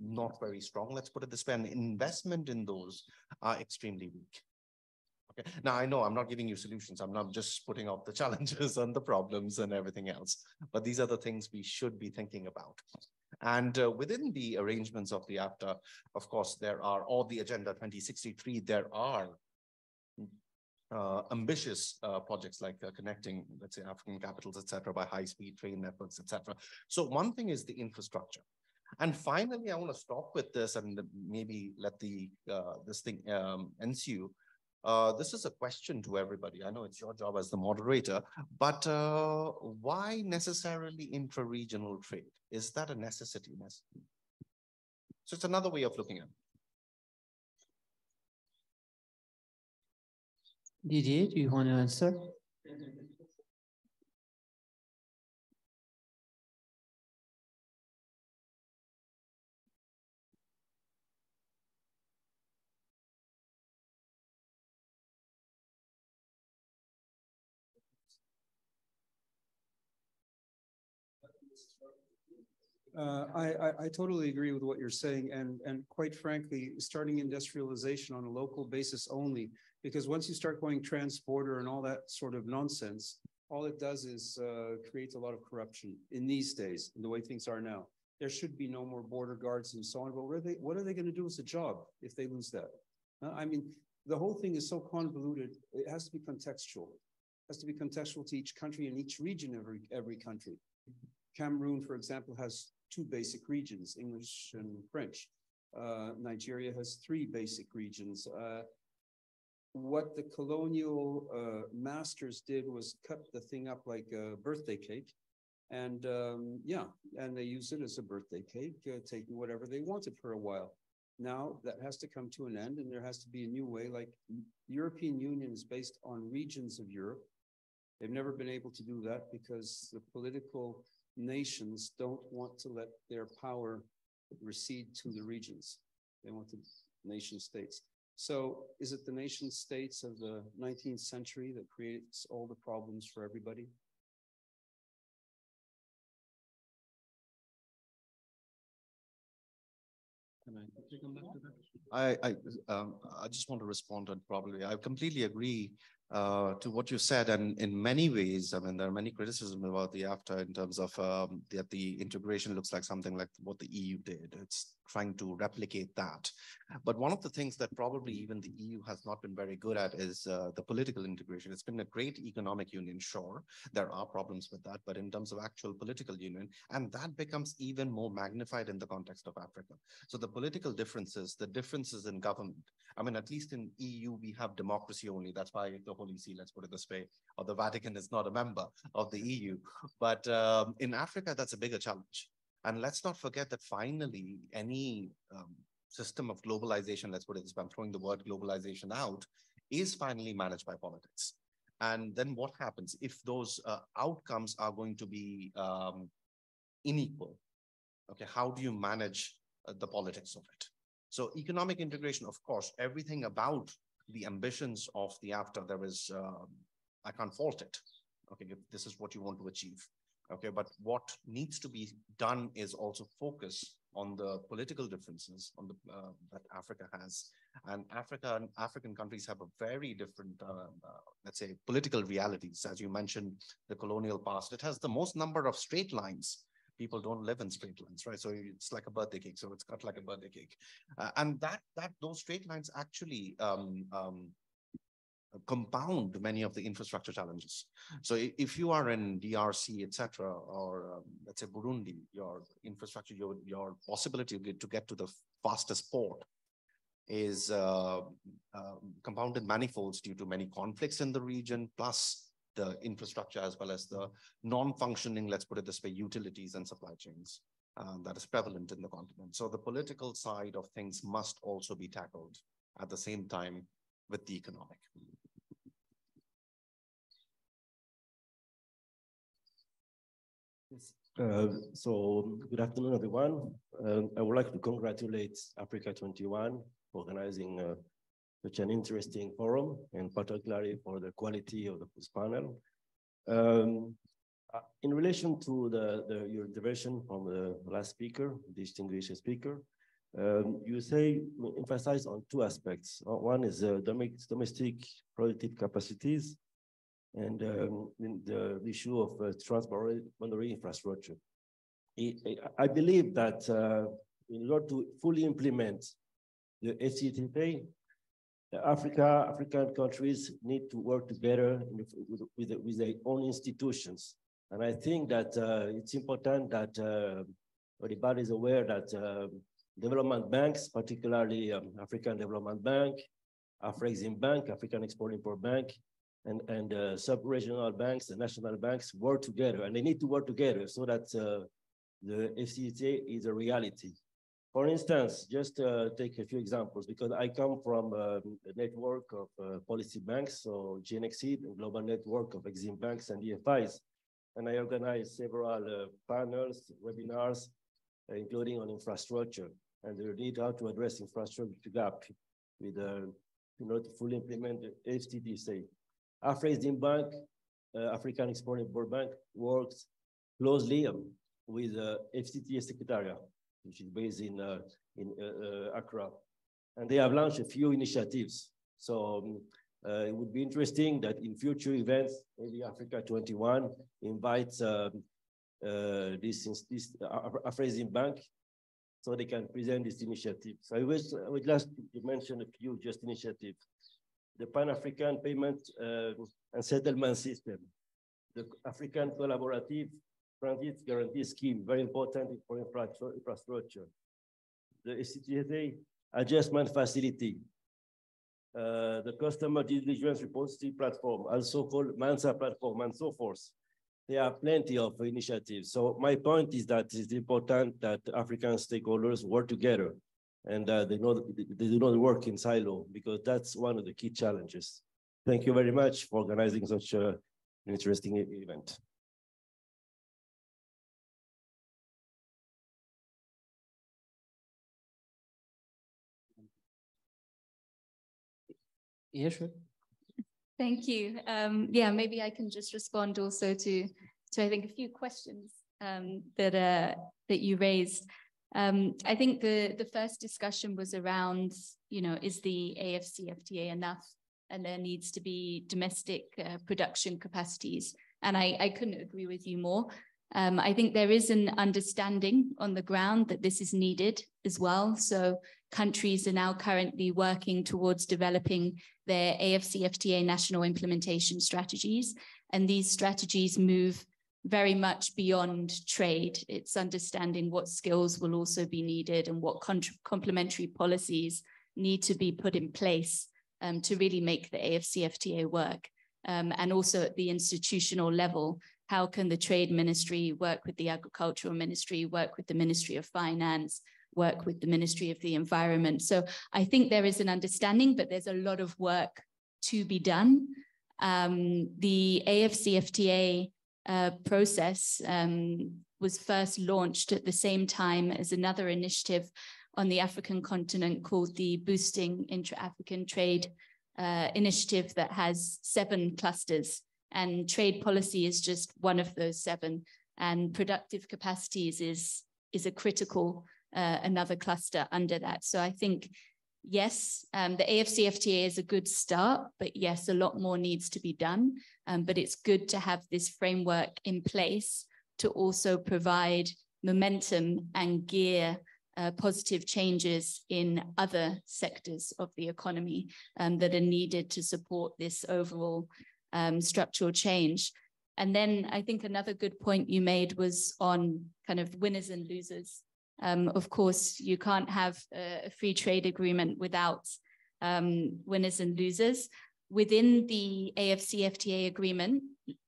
[SPEAKER 5] not very strong, let's put it this way, and investment in those are extremely weak. Okay. Now, I know I'm not giving you solutions. I'm not just putting out the challenges and the problems and everything else, but these are the things we should be thinking about. And within the arrangements of the AfTA, of course, there are, or the Agenda 2063, there are ambitious projects like connecting, let's say, African capitals, et cetera, by high-speed train networks, et cetera. So one thing is the infrastructure. And finally, I want to stop with this and maybe let this thing ensue. This is a question to everybody. I know it's your job as the moderator, but why necessarily intra-regional trade? Is that a necessity? So it's another way of looking at it.
[SPEAKER 2] Didier, do you want to answer?
[SPEAKER 6] I totally agree with what you're saying, and quite frankly, starting industrialization on a local basis only, because once you start going trans-border and all that sort of nonsense, all it does is create a lot of corruption in these days, in the way things are now. There should be no more border guards and so on, but what are they going to do as a job if they lose that? I mean, the whole thing is so convoluted, it has to be contextual. It has to be contextual to each country and each region of every country. Cameroon, for example, has two basic regions, English and French. Nigeria has three basic regions. What the colonial masters did was cut the thing up like a birthday cake. And yeah, and they use it as a birthday cake, taking whatever they wanted for a while. Now that has to come to an end, and there has to be a new way. Like European Union is based on regions of Europe. They've never been able to do that because the political nations don't want to let their power recede to the regions. They want the nation states. So is it the nation states of the 19th century that creates all the problems for everybody?
[SPEAKER 5] I just want to respond on probably. I completely agree to what you said, and in many ways, I mean, there are many criticisms about the AfTA in terms of that the integration looks like something like what the EU did. It's trying to replicate that. But one of the things that probably even the EU has not been very good at is the political integration. It's been a great economic union, sure. There are problems with that, but in terms of actual political union, and that becomes even more magnified in the context of Africa. So the political differences, the differences in government, I mean, at least in EU, we have democracy only. That's why the Holy See, let's put it this way, or the Vatican is not a member of the EU. But in Africa, that's a bigger challenge. And let's not forget that finally, any system of globalization, let's put it this way, I'm throwing the word globalization out, is finally managed by politics. And then what happens if those outcomes are going to be unequal? Okay, how do you manage the politics of it? So economic integration, of course, everything about the ambitions of the AfTA, there is, I can't fault it. Okay, if this is what you want to achieve. Okay, but what needs to be done is also focus on the political differences on the, that Africa has. And African countries have a very different, let's say, political realities. As you mentioned, the colonial past, it has the most number of straight lines. People don't live in straight lines, right? So it's like a birthday cake. So it's cut like a birthday cake. And those straight lines actually compound many of the infrastructure challenges. So if you are in DRC, etc., or let's say Burundi, your infrastructure, your possibility to get to the fastest port is compounded manifolds due to many conflicts in the region, plus the infrastructure as well as the non-functioning, let's put it this way, utilities and supply chains that is prevalent in the continent. So the political side of things must also be tackled at the same time with the economic.
[SPEAKER 7] So good afternoon, everyone. I would like to congratulate Africa 21 for organizing such an interesting forum, and particularly for the quality of the first panel. In relation to your intervention from the last speaker, distinguished speaker, you emphasize on two aspects. One is domestic productive capacities, and the issue of transboundary infrastructure. I believe that in order to fully implement the AfCFTA, African countries need to work together with their own institutions. And I think that it's important that everybody is aware that development banks, particularly African Development Bank, AfrExim Bank, African Export-Import Bank, and sub-regional banks, the national banks work together, and they need to work together so that the AfCFTA is a reality. For instance, just take a few examples, because I come from a network of policy banks, so GNXID, a global network of Exim banks and DFIs, and I organize several panels, webinars, including on infrastructure, and the need how to address infrastructure gap with in order to fully implement the AfCFTA. AfrExim Bank, African Export-Import Bank, works closely with AfCFTA Secretariat, which is based in Accra. And they have launched a few initiatives. So it would be interesting that in future events, maybe Africa 21 invites this AfrExim Bank so they can present this initiative. So I would just mention a few just initiatives. The Pan-African Payment and Settlement System, the African Collaborative Transit Guarantee Scheme, very important for infrastructure. The AfCFTA Adjustment Facility, the Customer Due Diligence Repository Platform, also called MANSA Platform, and so forth. There are plenty of initiatives. So my point is that it's important that African stakeholders work together, and they do not work in silo, because that's one of the key challenges. Thank you very much for organizing such an interesting event.
[SPEAKER 2] Yeah, sure.
[SPEAKER 4] Thank you. Yeah, maybe I can just respond also to I think a few questions that you raised. I think the first discussion was around, is the AfCFTA enough, and there needs to be domestic production capacities. And I couldn't agree with you more. I think there is an understanding on the ground that this is needed as well. So countries are now currently working towards developing their AfCFTA national implementation strategies. And these strategies move very much beyond trade. It's understanding what skills will also be needed and what complementary policies need to be put in place to really make the AfCFTA work. And also at the institutional level, how can the Trade Ministry work with the Agricultural Ministry, work with the Ministry of Finance, work with the Ministry of the Environment? So I think there is an understanding, but there's a lot of work to be done. The AfCFTA process was first launched at the same time as another initiative on the African continent called the Boosting Intra-African Trade initiative that has 7 clusters, and trade policy is just one of those 7, and productive capacities is a critical another cluster under that. So I think, yes, the AfCFTA is a good start, but yes, a lot more needs to be done. But it's good to have this framework in place to also provide momentum and gear positive changes in other sectors of the economy that are needed to support this overall structural change. And then I think another good point you made was on kind of winners and losers. Of course, you can't have a free trade agreement without winners and losers. Within the AfCFTA agreement,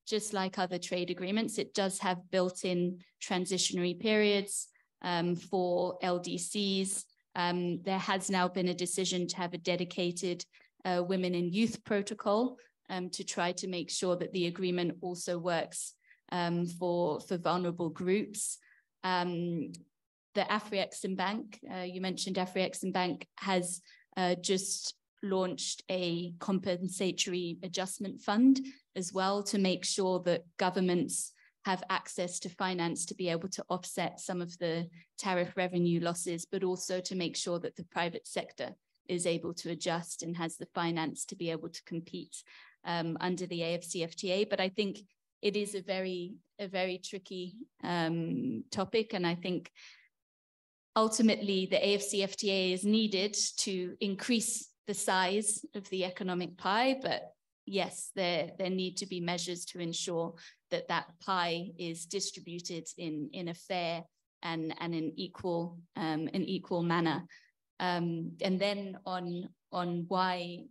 [SPEAKER 4] just like other trade agreements, it does have built-in transitionary periods for LDCs. There has now been a decision to have a dedicated women and youth protocol to try to make sure that the agreement also works for vulnerable groups. The AfCFTA, you mentioned AfCFTA has just launched a compensatory adjustment fund as well to make sure that governments have access to finance to be able to offset some of the tariff revenue losses, but also to make sure that the private sector is able to adjust and has the finance to be able to compete under the AfCFTA. But I think it is a very tricky topic, and I think ultimately the AfCFTA is needed to increase the size of the economic pie, but yes, there need to be measures to ensure that that pie is distributed in a fair and an equal manner. And then on why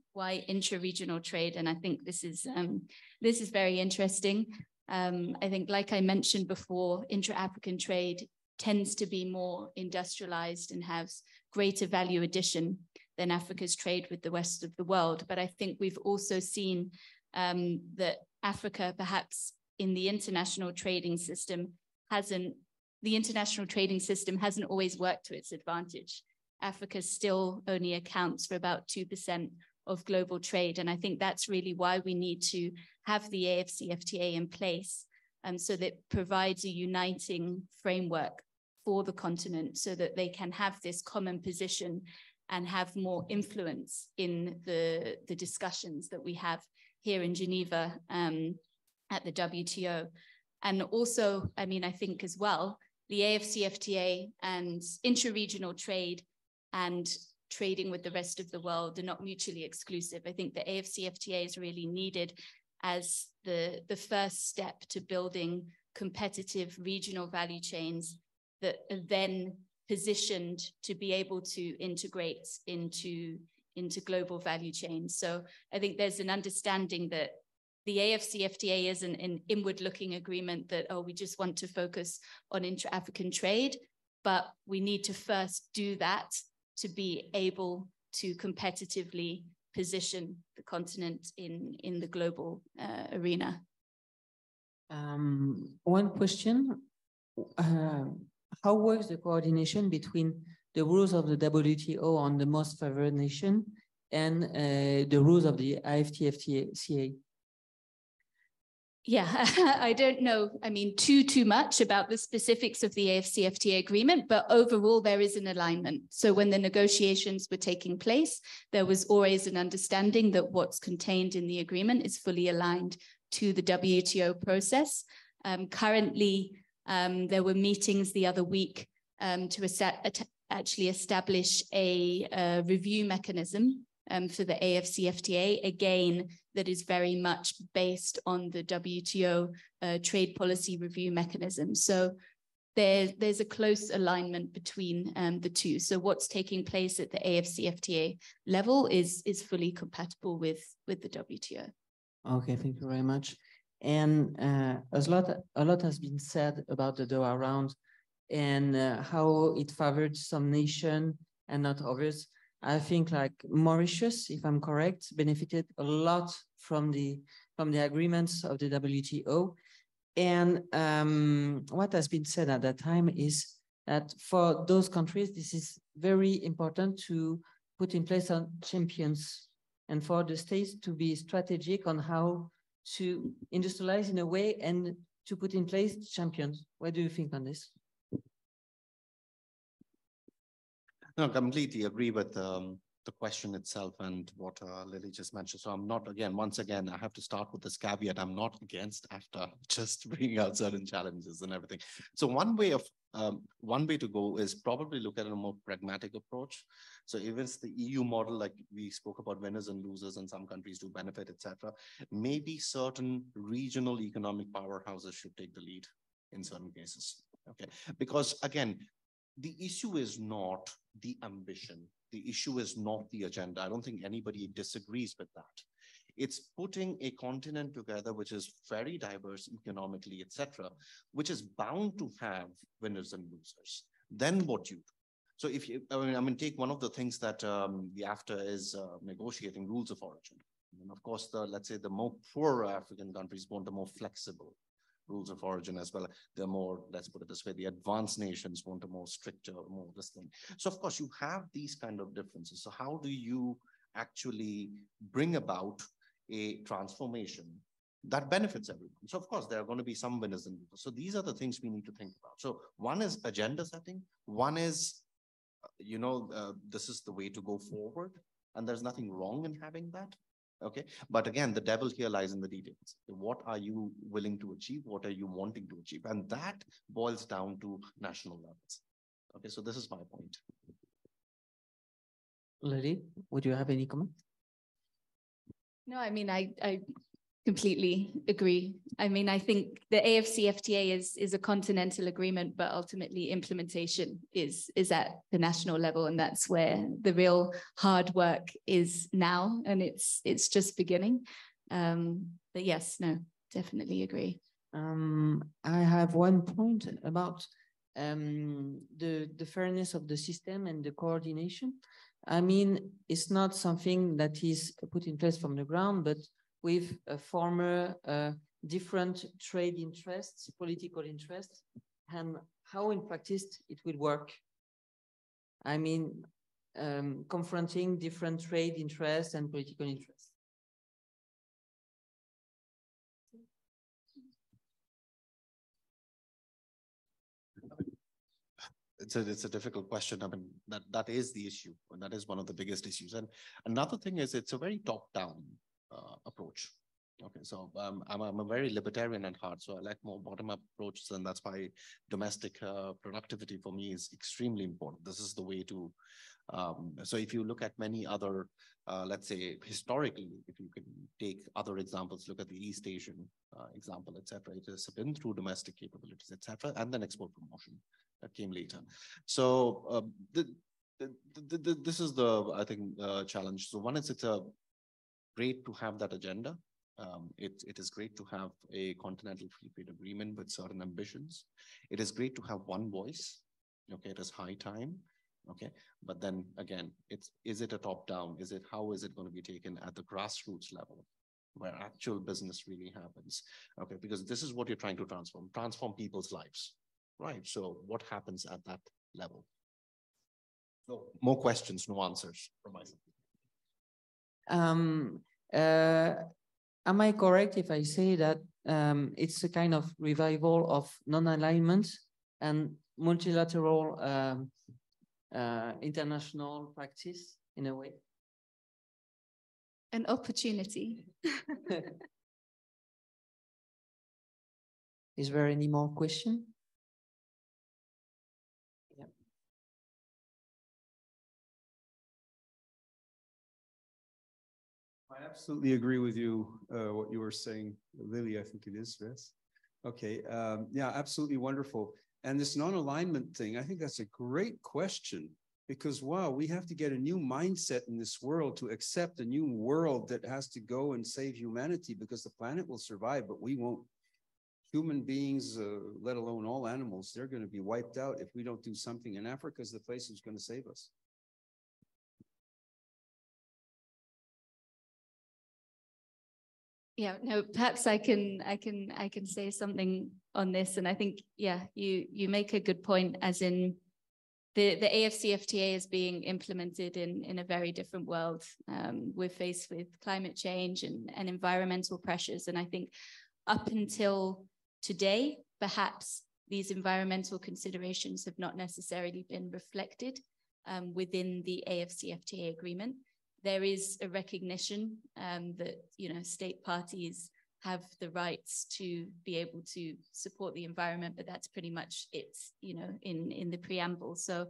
[SPEAKER 4] intra-regional trade, and I think this is very interesting. I think, like I mentioned before, intra-African trade tends to be more industrialized and has greater value addition than Africa's trade with the rest of the world. But I think we've also seen that Africa, perhaps in the international trading system, hasn't always worked to its advantage. Africa still only accounts for about 2% of global trade. And I think that's really why we need to have the AfCFTA in place, so that it provides a uniting framework for the continent so that they can have this common position and have more influence in the discussions that we have here in Geneva at the WTO. And also, I mean, I think as well, the AfCFTA and intra-regional trade and trading with the rest of the world are not mutually exclusive. I think the AfCFTA is really needed as the first step to building competitive regional value chains that are then positioned to be able to integrate into global value chains. So I think there's an understanding that the AfCFTA isn't an inward-looking agreement that, oh, we just want to focus on intra-African trade, but we need to first do that to be able to competitively position the continent in the global arena.
[SPEAKER 2] One question. How works the coordination between the rules of the WTO on the most favored nation and the rules of the AfCFTA?
[SPEAKER 4] Yeah, I don't know, I mean, too much about the specifics of the AfCFTA agreement, but overall there is an alignment. So when the negotiations were taking place, there was always an understanding that what's contained in the agreement is fully aligned to the WTO process. Currently, there were meetings the other week to actually establish a review mechanism for the AfCFTA, again, that is very much based on the WTO trade policy review mechanism. So there's a close alignment between the two. So what's taking place at the AfCFTA level is fully compatible with the WTO.
[SPEAKER 2] Okay, thank you very much. And a lot has been said about the Doha round and how it favored some nation and not others. I think like Mauritius, if I'm correct, benefited a lot from the from the agreements of the WTO. And what has been said at that time is that for those countries, this is very important to put in place on champions and for the states to be strategic on how to industrialize in a way and to put in place champions. What do you think on this?
[SPEAKER 5] No, I completely agree with the question itself and what Lily just mentioned. So I'm not, once again, I have to start with this caveat. I'm not against AfTA, just bringing out certain challenges and everything. So one way to go is probably look at a more pragmatic approach. So if it's the EU model, like we spoke about winners and losers, and some countries do benefit, etc., maybe certain regional economic powerhouses should take the lead in certain cases. Okay, because again, the issue is not the ambition. The issue is not the agenda. I don't think anybody disagrees with that. It's putting a continent together which is very diverse economically, etc., which is bound to have winners and losers. Then what you do? So if you, I mean, take one of the things that the AfTA is negotiating, rules of origin. And of course, let's say the more poor African countries want a more flexible rules of origin as well. They're more, let's put it this way, the advanced nations want a more stricter, more this thing. So of course you have these kind of differences. So how do you actually bring about a transformation that benefits everyone? So of course there are going to be some winners and losers. So these are the things we need to think about. So one is agenda setting. One is, this is the way to go forward. And there's nothing wrong in having that. Okay, but again, the devil here lies in the details. What are you willing to achieve? What are you wanting to achieve? And that boils down to national levels. Okay, so this is my point.
[SPEAKER 2] Lily, would you have any comment?
[SPEAKER 4] No, I mean, I completely agree. I mean, I think the AfCFTA is a continental agreement, but ultimately implementation is at the national level, and that's where the real hard work is now, and it's just beginning. But yes, no, definitely agree.
[SPEAKER 2] I have one point about the fairness of the system and the coordination. I mean, it's not something that is put in place from the ground, but with a former different trade interests, political interests, and how in practice it will work. I mean, confronting different trade interests and political interests.
[SPEAKER 5] It's a difficult question. I mean, that is the issue, and that is one of the biggest issues. And another thing is it's a very top-down approach. Okay, so I'm a very libertarian at heart, so I like more bottom-up approaches, and that's why domestic productivity for me is extremely important. This is the way to. So if you look at many other, let's say historically, if you can take other examples, look at the East Asian example, etc. It has been through domestic capabilities, etc., and then export promotion that came later. So this is the, I think, challenge. So one is it's a great to have that agenda. It is great to have a continental free trade agreement with certain ambitions. It is great to have one voice. Okay, it is high time. Okay, but then again, is it a top down? How is it going to be taken at the grassroots level, where actual business really happens? Okay, because this is what you're trying to transform people's lives, right? So what happens at that level? So more questions, no answers from my
[SPEAKER 2] side. Am I correct if I say that it's a kind of revival of non-alignment and multilateral international practice in a way?
[SPEAKER 4] An opportunity.
[SPEAKER 2] Is there any more question? Yeah.
[SPEAKER 6] I absolutely agree with you, what you were saying, Lily, I think it is, yes? Okay, yeah, absolutely wonderful. And this non-alignment thing, I think that's a great question, because, wow, we have to get a new mindset in this world to accept a new world that has to go and save humanity, because the planet will survive, but we won't. Human beings, let alone all animals, they're going to be wiped out if we don't do something. And Africa is the place that's going to save us.
[SPEAKER 4] Yeah, no, perhaps I can say something on this. And I think, yeah, you make a good point, as in the AfCFTA is being implemented in a very different world. We're faced with climate change and environmental pressures. And I think up until today, perhaps these environmental considerations have not necessarily been reflected within the AfCFTA agreement. There is a recognition that, you know, state parties have the rights to be able to support the environment, but that's pretty much it, you know, in the preamble. So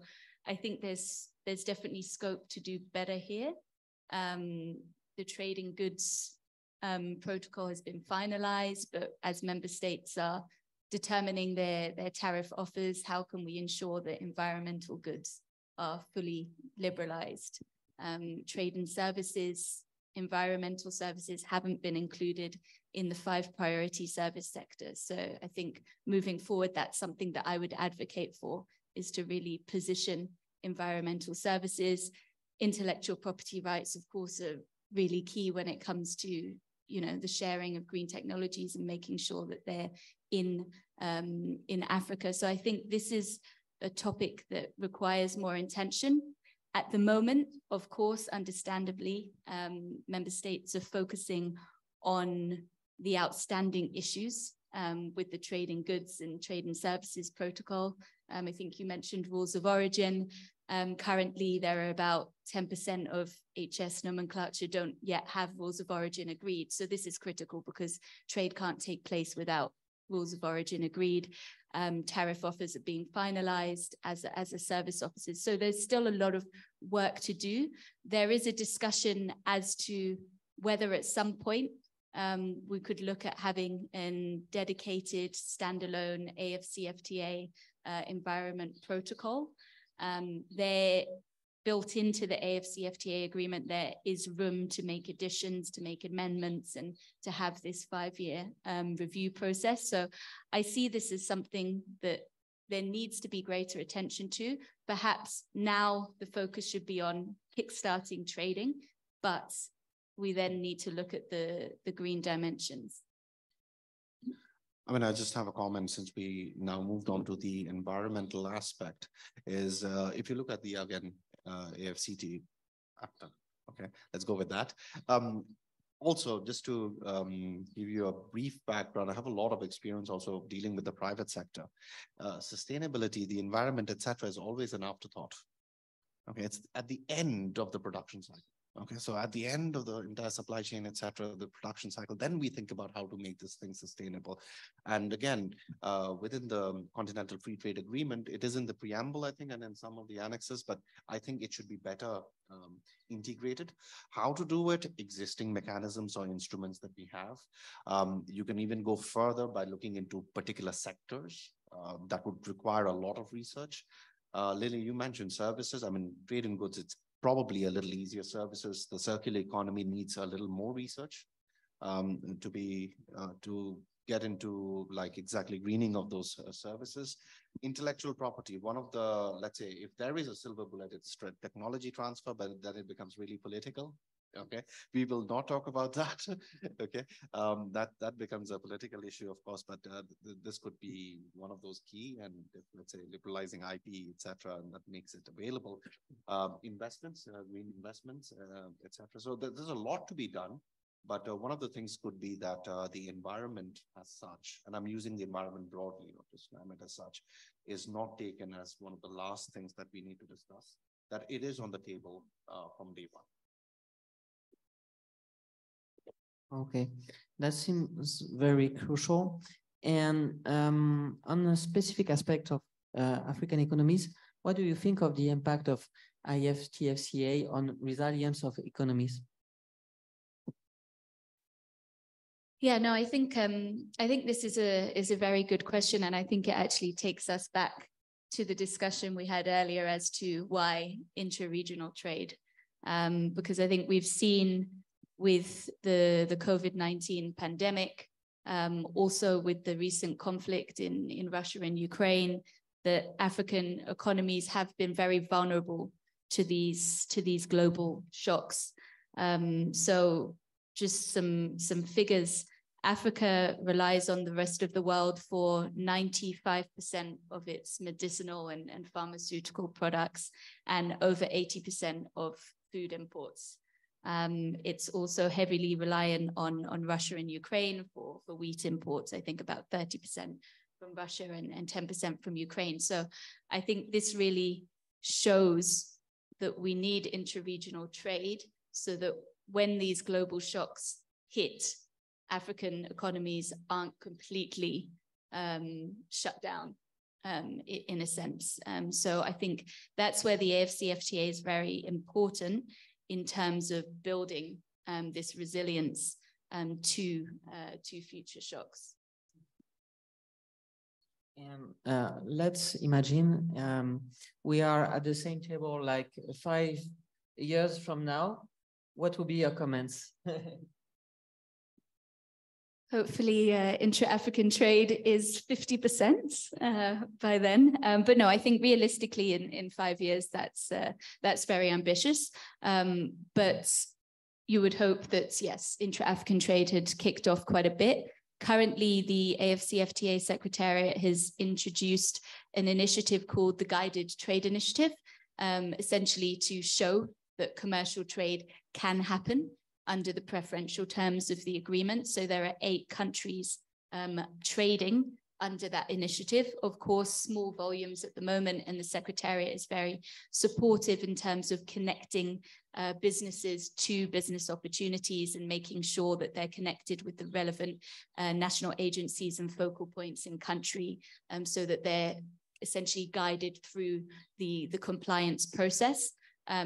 [SPEAKER 4] I think there's definitely scope to do better here. The trade in goods protocol has been finalized, but as member states are determining their tariff offers, how can we ensure that environmental goods are fully liberalized? Trade and services, environmental services haven't been included in the 5 priority service sectors. So I think moving forward, that's something that I would advocate for, is to really position environmental services. Intellectual property rights, of course, are really key when it comes to, you know, the sharing of green technologies and making sure that they're in Africa. So I think this is a topic that requires more intention. At the moment, of course, understandably, member states are focusing on the outstanding issues with the trade in goods and trade and services protocol. I think you mentioned rules of origin. Currently, there are about 10% of HS nomenclature don't yet have rules of origin agreed. So this is critical because trade can't take place without rules of origin agreed. Tariff offers are being finalized as a service officers. So there's still a lot of work to do. There is a discussion as to whether at some point we could look at having a dedicated standalone AfCFTA environment protocol. They're built into the AfCFTA agreement. There is room to make additions, to make amendments, and to have this 5-year review process. So I see this as something that there needs to be greater attention to. Perhaps now the focus should be on kickstarting trading, but we then need to look at the green dimensions.
[SPEAKER 5] I mean, I just have a comment, since we now moved on to the environmental aspect, is if you look at the, again, AfCFTA, okay, let's go with that. Also, just to give you a brief background, I have a lot of experience also dealing with the private sector. Sustainability, the environment, etc., is always an afterthought. Okay, it's at the end of the production cycle. Okay, so at the end of the entire supply chain, etc., the production cycle, then we think about how to make this thing sustainable. And again, within the Continental Free Trade Agreement, it is in the preamble, I think, and in some of the annexes, but I think it should be better integrated. How to do it? Existing mechanisms or instruments that we have. You can even go further by looking into particular sectors that would require a lot of research. Lily, you mentioned services. I mean, trade in goods, it's probably a little easier. Services, the circular economy needs a little more research to get into like exactly greening of those services. Intellectual property, one of the, let's say, if there is a silver bullet, it's technology transfer, but then it becomes really political. Okay, we will not talk about that. Okay, that becomes a political issue, of course, but this could be one of those key, and if, let's say, liberalizing IP, etc., and that makes it available. Investments, green investments, etc. So there's a lot to be done, but one of the things could be that the environment as such, and I'm using the environment broadly, not just climate as such, is not taken as one of the last things that we need to discuss, that it is on the table from day one.
[SPEAKER 2] Okay, that seems very crucial. And on a specific aspect of African economies, what do you think of the impact of AfCFTA on resilience of economies?
[SPEAKER 4] Yeah, no, I think this is a very good question, and I think it actually takes us back to the discussion we had earlier as to why intra-regional trade, because I think we've seen with the COVID-19 pandemic, also with the recent conflict in Russia and Ukraine, that African economies have been very vulnerable to these global shocks. So just some figures. Africa relies on the rest of the world for 95% of its medicinal and pharmaceutical products, and over 80% of food imports. It's also heavily reliant on Russia and Ukraine for wheat imports. I think about 30% from Russia and 10% from Ukraine. So I think this really shows that we need intra-regional trade so that when these global shocks hit, African economies aren't completely shut down in a sense. So I think that's where the AfCFTA is very important in terms of building this resilience to future shocks.
[SPEAKER 2] Let's imagine we are at the same table like 5 years from now. What will be your comments?
[SPEAKER 4] Hopefully intra-African trade is 50% by then. But no, I think realistically in 5 years, that's very ambitious. But you would hope that, yes, intra-African trade had kicked off quite a bit. Currently, the AfCFTA Secretariat has introduced an initiative called the Guided Trade Initiative, essentially to show that commercial trade can happen under the preferential terms of the agreement. So there are 8 countries trading under that initiative. Of course, small volumes at the moment, and the Secretariat is very supportive in terms of connecting businesses to business opportunities and making sure that they're connected with the relevant national agencies and focal points in country, so that they're essentially guided through the compliance process.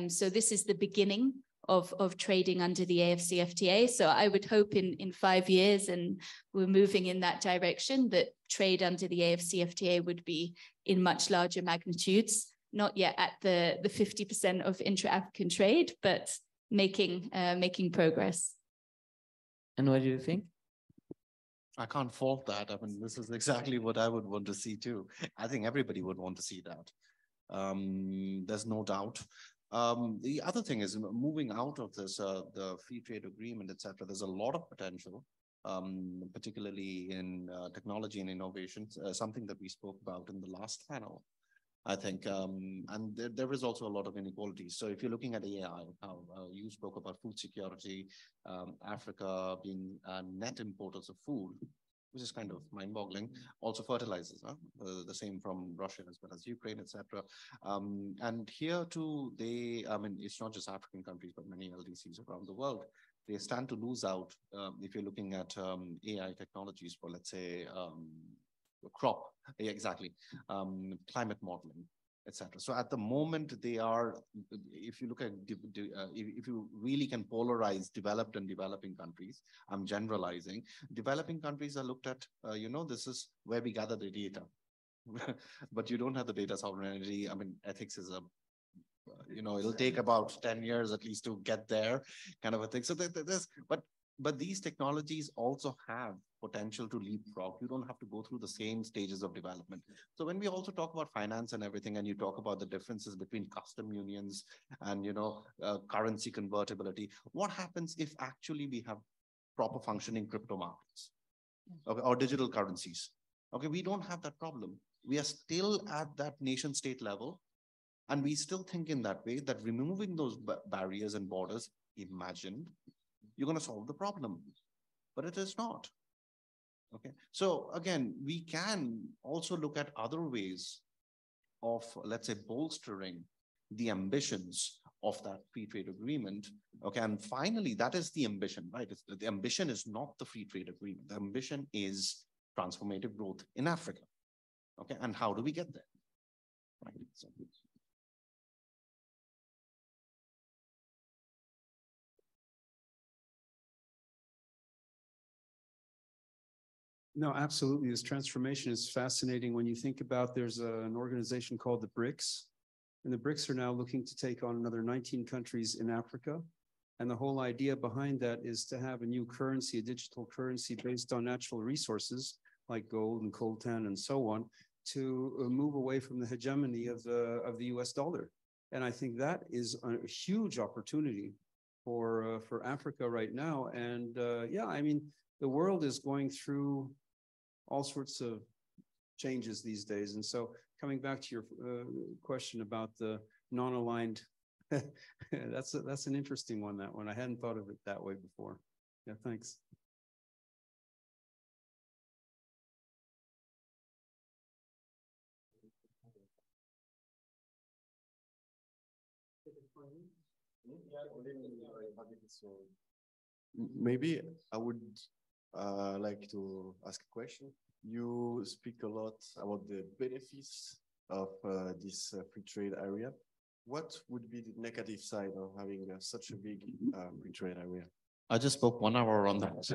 [SPEAKER 4] So this is the beginning of trading under the AfCFTA. So I would hope in 5 years, and we're moving in that direction, that trade under the AfCFTA would be in much larger magnitudes, not yet at the 50% of intra-African trade, but making progress.
[SPEAKER 2] And what do you think?
[SPEAKER 5] I can't fault that. I mean, this is exactly what I would want to see too. I think everybody would want to see that. There's no doubt. The other thing is moving out of this, the free trade agreement, etc. There's a lot of potential, particularly in technology and innovation, something that we spoke about in the last panel, I think. And there is also a lot of inequalities. So if you're looking at AI, how you spoke about food security, Africa being net importers of food, which is kind of mind-boggling. Also fertilizers, the same from Russia as well as Ukraine, etc. And here too, I mean, it's not just African countries, but many LDCs around the world. They stand to lose out if you're looking at AI technologies for, let's say, crop, exactly, climate modeling, etc. So at the moment, they are, if you look at, if you really can polarize developed and developing countries, I'm generalizing, developing countries are looked at, this is where we gather the data, but you don't have the data sovereignty. I mean, ethics is it'll take about 10 years at least to get there, kind of a thing. So but these technologies also have potential to leapfrog. You don't have to go through the same stages of development. So when we also talk about finance and everything, and you talk about the differences between custom unions and, currency convertibility, what happens if actually we have proper functioning crypto markets, okay, or digital currencies? Okay, we don't have that problem. We are still at that nation state level. And we still think in that way, that removing those barriers and borders, imagine you're going to solve the problem, but it is not. Okay. So again, we can also look at other ways of, let's say, bolstering the ambitions of that free trade agreement. Okay. And finally, that is the ambition, right? The ambition is not the free trade agreement. The ambition is transformative growth in Africa. Okay. And how do we get there? Right. So,
[SPEAKER 6] no, absolutely. This transformation is fascinating. When you think about, there's an organization called the BRICS, and the BRICS are now looking to take on another 19 countries in Africa. And the whole idea behind that is to have a new currency, a digital currency based on natural resources like gold and coltan and so on, to move away from the hegemony of the US dollar. And I think that is a huge opportunity for Africa right now. And yeah, I mean, the world is going through all sorts of changes these days. And so coming back to your question about the non-aligned, that's an interesting one, that one. I hadn't thought of it that way before. Yeah, thanks.
[SPEAKER 5] Maybe I would like to ask a question. You speak a lot about the benefits of this free trade area. What would be the negative side of having such a big free trade area? I just spoke 1 hour on that,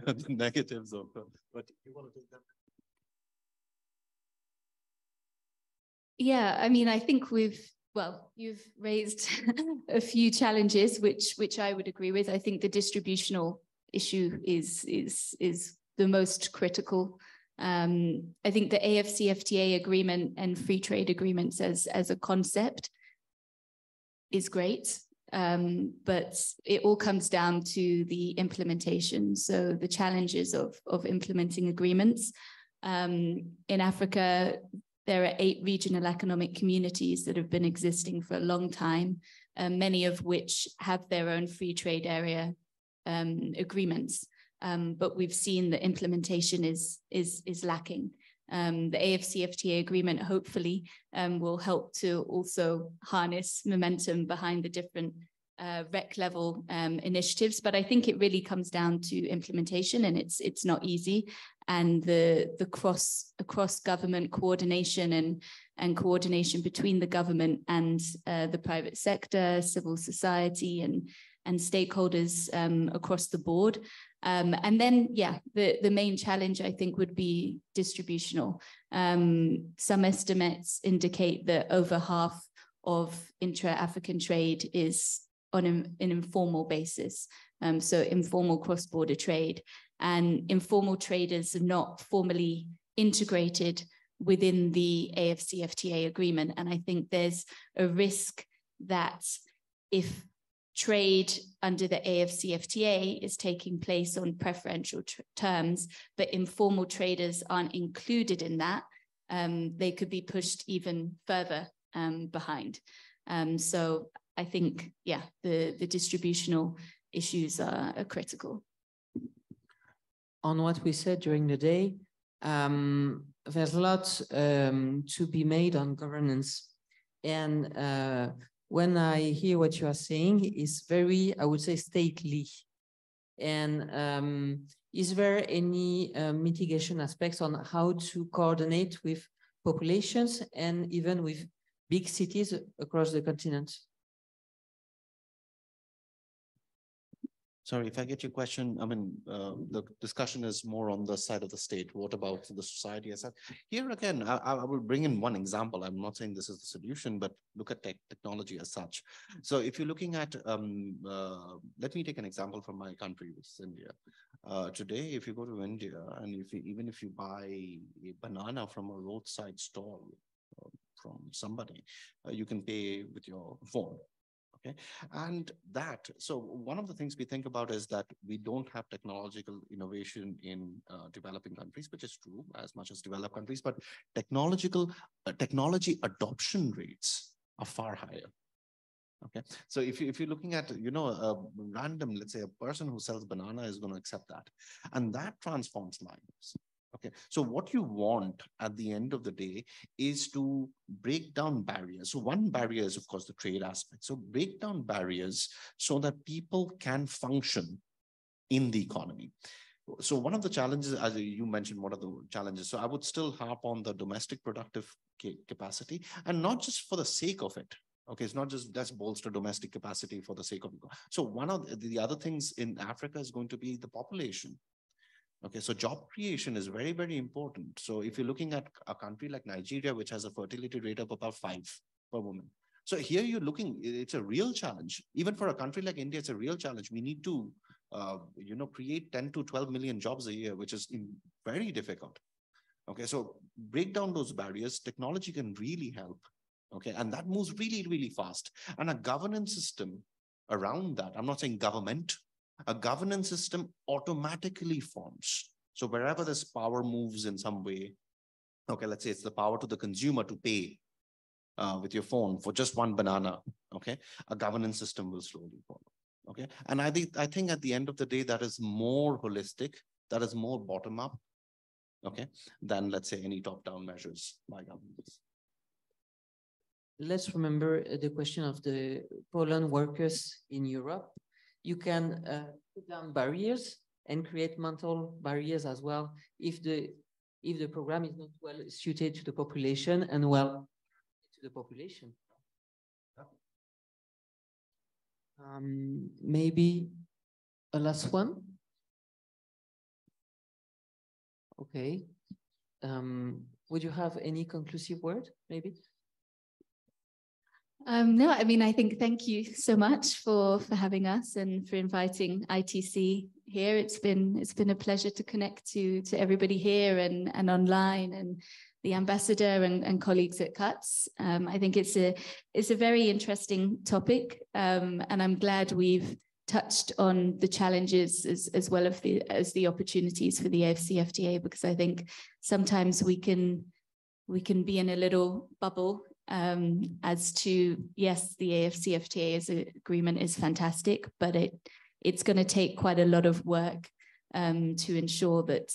[SPEAKER 5] the negatives of, but you want to take that?
[SPEAKER 4] Yeah, I mean, I think you've raised a few challenges, which I would agree with. I think the distributional issue is the most critical. I think the AfCFTA agreement and free trade agreements as a concept is great, but it all comes down to the implementation. So the challenges of implementing agreements. In Africa, there are 8 regional economic communities that have been existing for a long time, many of which have their own free trade area agreements. But we've seen that implementation is lacking. The AfCFTA agreement hopefully will help to also harness momentum behind the different REC level initiatives. But I think it really comes down to implementation, and it's not easy. And the cross government coordination and coordination between the government and the private sector, civil society, and stakeholders across the board. And then, yeah, the main challenge, I think, would be distributional. Some estimates indicate that over half of intra-African trade is on an informal basis, so informal cross-border trade. And informal traders are not formally integrated within the AfCFTA agreement. And I think there's a risk that if trade under the AfCFTA is taking place on preferential terms, but informal traders aren't included in that, they could be pushed even further behind. So I think, yeah, the distributional issues are critical.
[SPEAKER 2] On what we said during the day, there's a lot to be made on governance. And when I hear what you are saying, it's very, I would say, stately. And is there any mitigation aspects on how to coordinate with populations and even with big cities across the continent?
[SPEAKER 5] Sorry, if I get your question, I mean, the discussion is more on the side of the state. What about the society as such? Here again, I will bring in one example. I'm not saying this is the solution, but look at technology as such. So if you're looking at, let me take an example from my country, which is India. Today, if you go to India and even if you buy a banana from a roadside stall from somebody, you can pay with your phone. Okay. And so one of the things we think about is that we don't have technological innovation in developing countries, which is true as much as developed countries, but technology adoption rates are far higher. Okay. So if you're looking at, a random, let's say a person who sells banana is going to accept that, and that transforms lives. Okay, so what you want at the end of the day is to break down barriers. So one barrier is, of course, the trade aspect. So break down barriers so that people can function in the economy. So one of the challenges, as you mentioned, what are the challenges? So I would still harp on the domestic productive capacity, and not just for the sake of it. Okay, it's not just let's bolster domestic capacity for the sake of it. So one of the other things in Africa is going to be the population. Okay, so job creation is very, very important. So if you're looking at a country like Nigeria, which has a fertility rate of about 5 per woman. So here you're looking, it's a real challenge. Even for a country like India, it's a real challenge. We need to, create 10 to 12 million jobs a year, which is very difficult. Okay, so break down those barriers. Technology can really help. Okay, and that moves really, really fast. And a governance system around that. I'm not saying government. A governance system automatically forms. So wherever this power moves in some way, okay, let's say it's the power to the consumer to pay with your phone for just one banana, okay, a governance system will slowly follow, okay? And I think at the end of the day, that is more holistic, that is more bottom up, okay, than let's say any top-down measures by governments.
[SPEAKER 2] Let's remember the question of the Poland workers in Europe. You can put down barriers and create mental barriers as well if the program is not well suited to the population and well to the population. Maybe a last one. Okay. Would you have any conclusive word, maybe?
[SPEAKER 4] No, I mean, I think thank you so much for having us and for inviting ITC here. It's been a pleasure to connect to everybody here and online and the ambassador and colleagues at CUTS. I think it's a very interesting topic, and I'm glad we've touched on the challenges as well as the opportunities for the AfCFTA, because I think sometimes we can be in a little bubble as to, yes, the AfCFTA agreement is fantastic, but it's going to take quite a lot of work to ensure that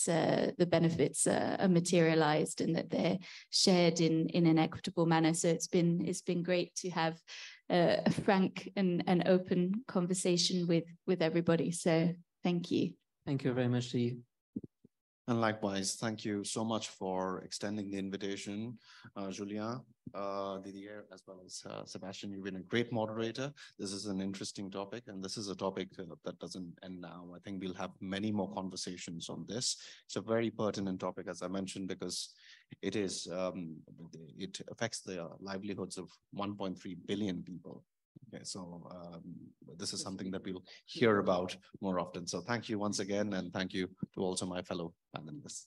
[SPEAKER 4] the benefits are materialized and that they're shared in an equitable manner. So it's been great to have a frank and open conversation with everybody. So thank you.
[SPEAKER 2] Thank you very much to you.
[SPEAKER 5] And likewise, thank you so much for extending the invitation, Julien, Didier, as well as Sebastian. You've been a great moderator. This is an interesting topic, and this is a topic that doesn't end now. I think we'll have many more conversations on this. It's a very pertinent topic, as I mentioned, because it affects the livelihoods of 1.3 billion people. Okay, so this is something that we'll hear about more often. So thank you once again, and thank you to also my fellow panelists.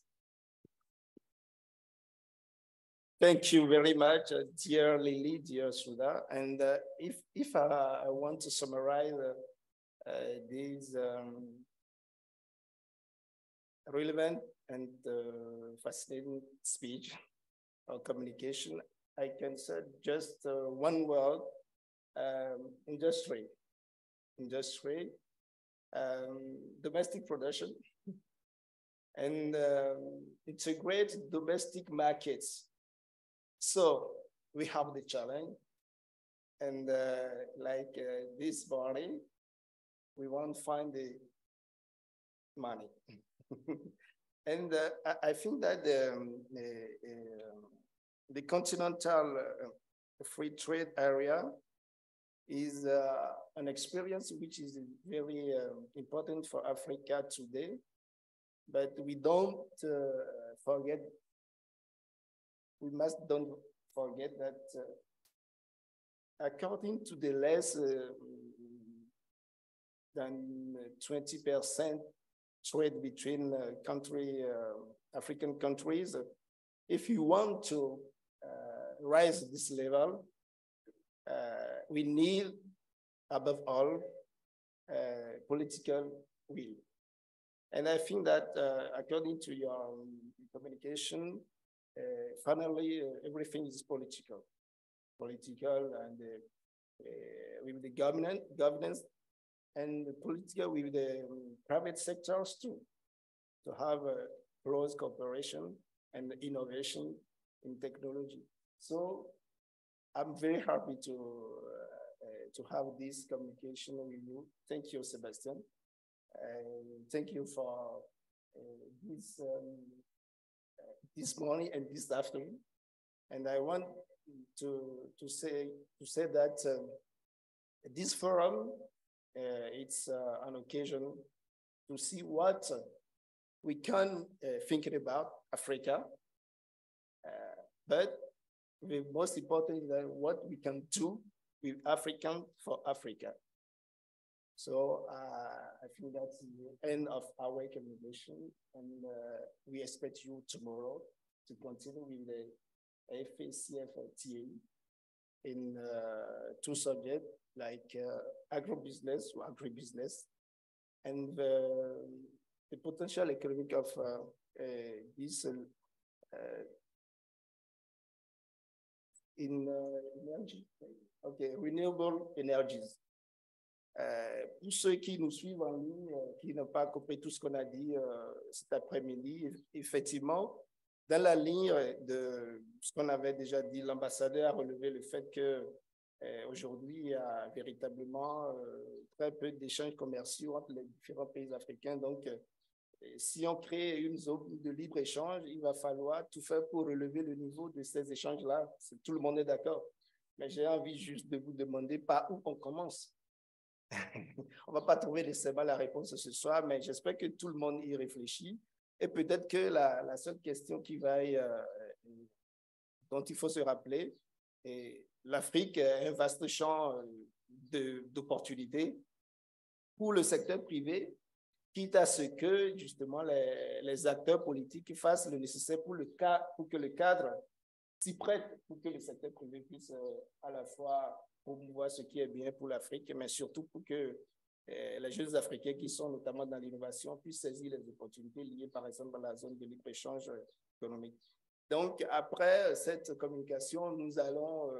[SPEAKER 1] Thank you very much, dear Lily, dear Sudha. And if I want to summarize these relevant and fascinating speech or communication, I can say just one word. Industry, domestic production, and it's a great domestic market. So we have the challenge, and this morning, we want to find the money. And I think that the continental free trade area is an experience which is very important for Africa today, but we don't forget, don't forget that according to the less than 20% trade between African countries, if you want to rise this level, we need, above all, political will. And I think that according to your communication, finally, everything is political. And with the governance and political with the private sectors too, to have a close cooperation and innovation in technology. So I'm very happy to have this communication with you. Thank you, Sebastian. Thank you for this morning and this afternoon. And I want to say that this forum, it's an occasion to see what we can think about Africa, but the most important is that what we can do with African for Africa. So I think that's the end of our communication, and we expect you tomorrow to continue with the AfCFTA in two subjects, like agribusiness or agribusiness, and the potential economic of this in energy, okay, renewable energies. Pour ceux qui nous suivent en ligne, qui n'ont pas compris tout ce qu'on a dit cet après-midi, effectivement, dans la ligne de ce qu'on avait déjà dit, l'ambassadeur a relevé le fait que aujourd'hui, il y a véritablement très peu d'échanges commerciaux entre les différents pays africains. Donc, si on crée une zone de libre-échange, il va falloir tout faire pour relever le niveau de ces échanges-là. Tout le monde est d'accord. Mais j'ai envie juste de vous demander par où on commence. On ne va pas trouver nécessairement la réponse ce soir, mais j'espère que tout le monde y réfléchit. Et peut-être que la seule question qui va dont il faut se rappeler, l'Afrique est un vaste champ d'opportunités pour le secteur privé, quitte à ce que, justement, les acteurs politiques fassent le nécessaire pour que le cadre s'y prête, pour que le secteur privé puisse à la fois promouvoir ce qui est bien pour l'Afrique, mais surtout pour que les jeunes Africains qui sont notamment dans l'innovation puissent saisir les opportunités liées, par exemple, à la zone de libre-échange économique. Donc, après cette communication, nous allons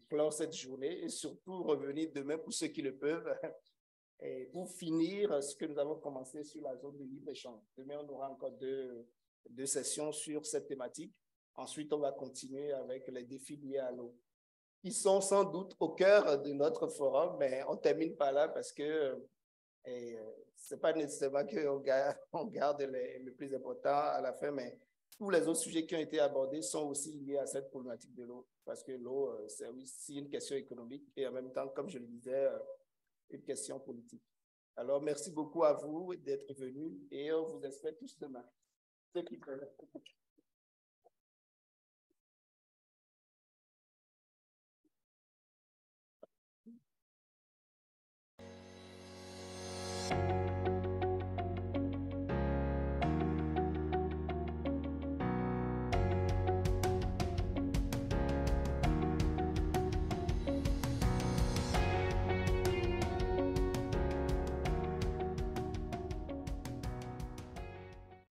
[SPEAKER 1] clore cette journée et surtout revenir demain pour ceux qui le peuvent. Et pour finir ce que nous avons commencé sur la zone de libre-échange. Demain, on aura encore deux sessions sur cette thématique. Ensuite, on va continuer avec les défis liés à l'eau, qui sont sans doute au cœur de notre forum, mais on termine par là parce que ce n'est pas nécessairement qu'on garde le plus important à la fin, mais tous les autres sujets qui ont été abordés sont aussi liés à cette problématique de l'eau, parce que l'eau, c'est aussi une question économique et en même temps, comme je le disais, une question politique. Alors, merci beaucoup à vous d'être venus et on vous espère tous demain. Ceux qui peuvent.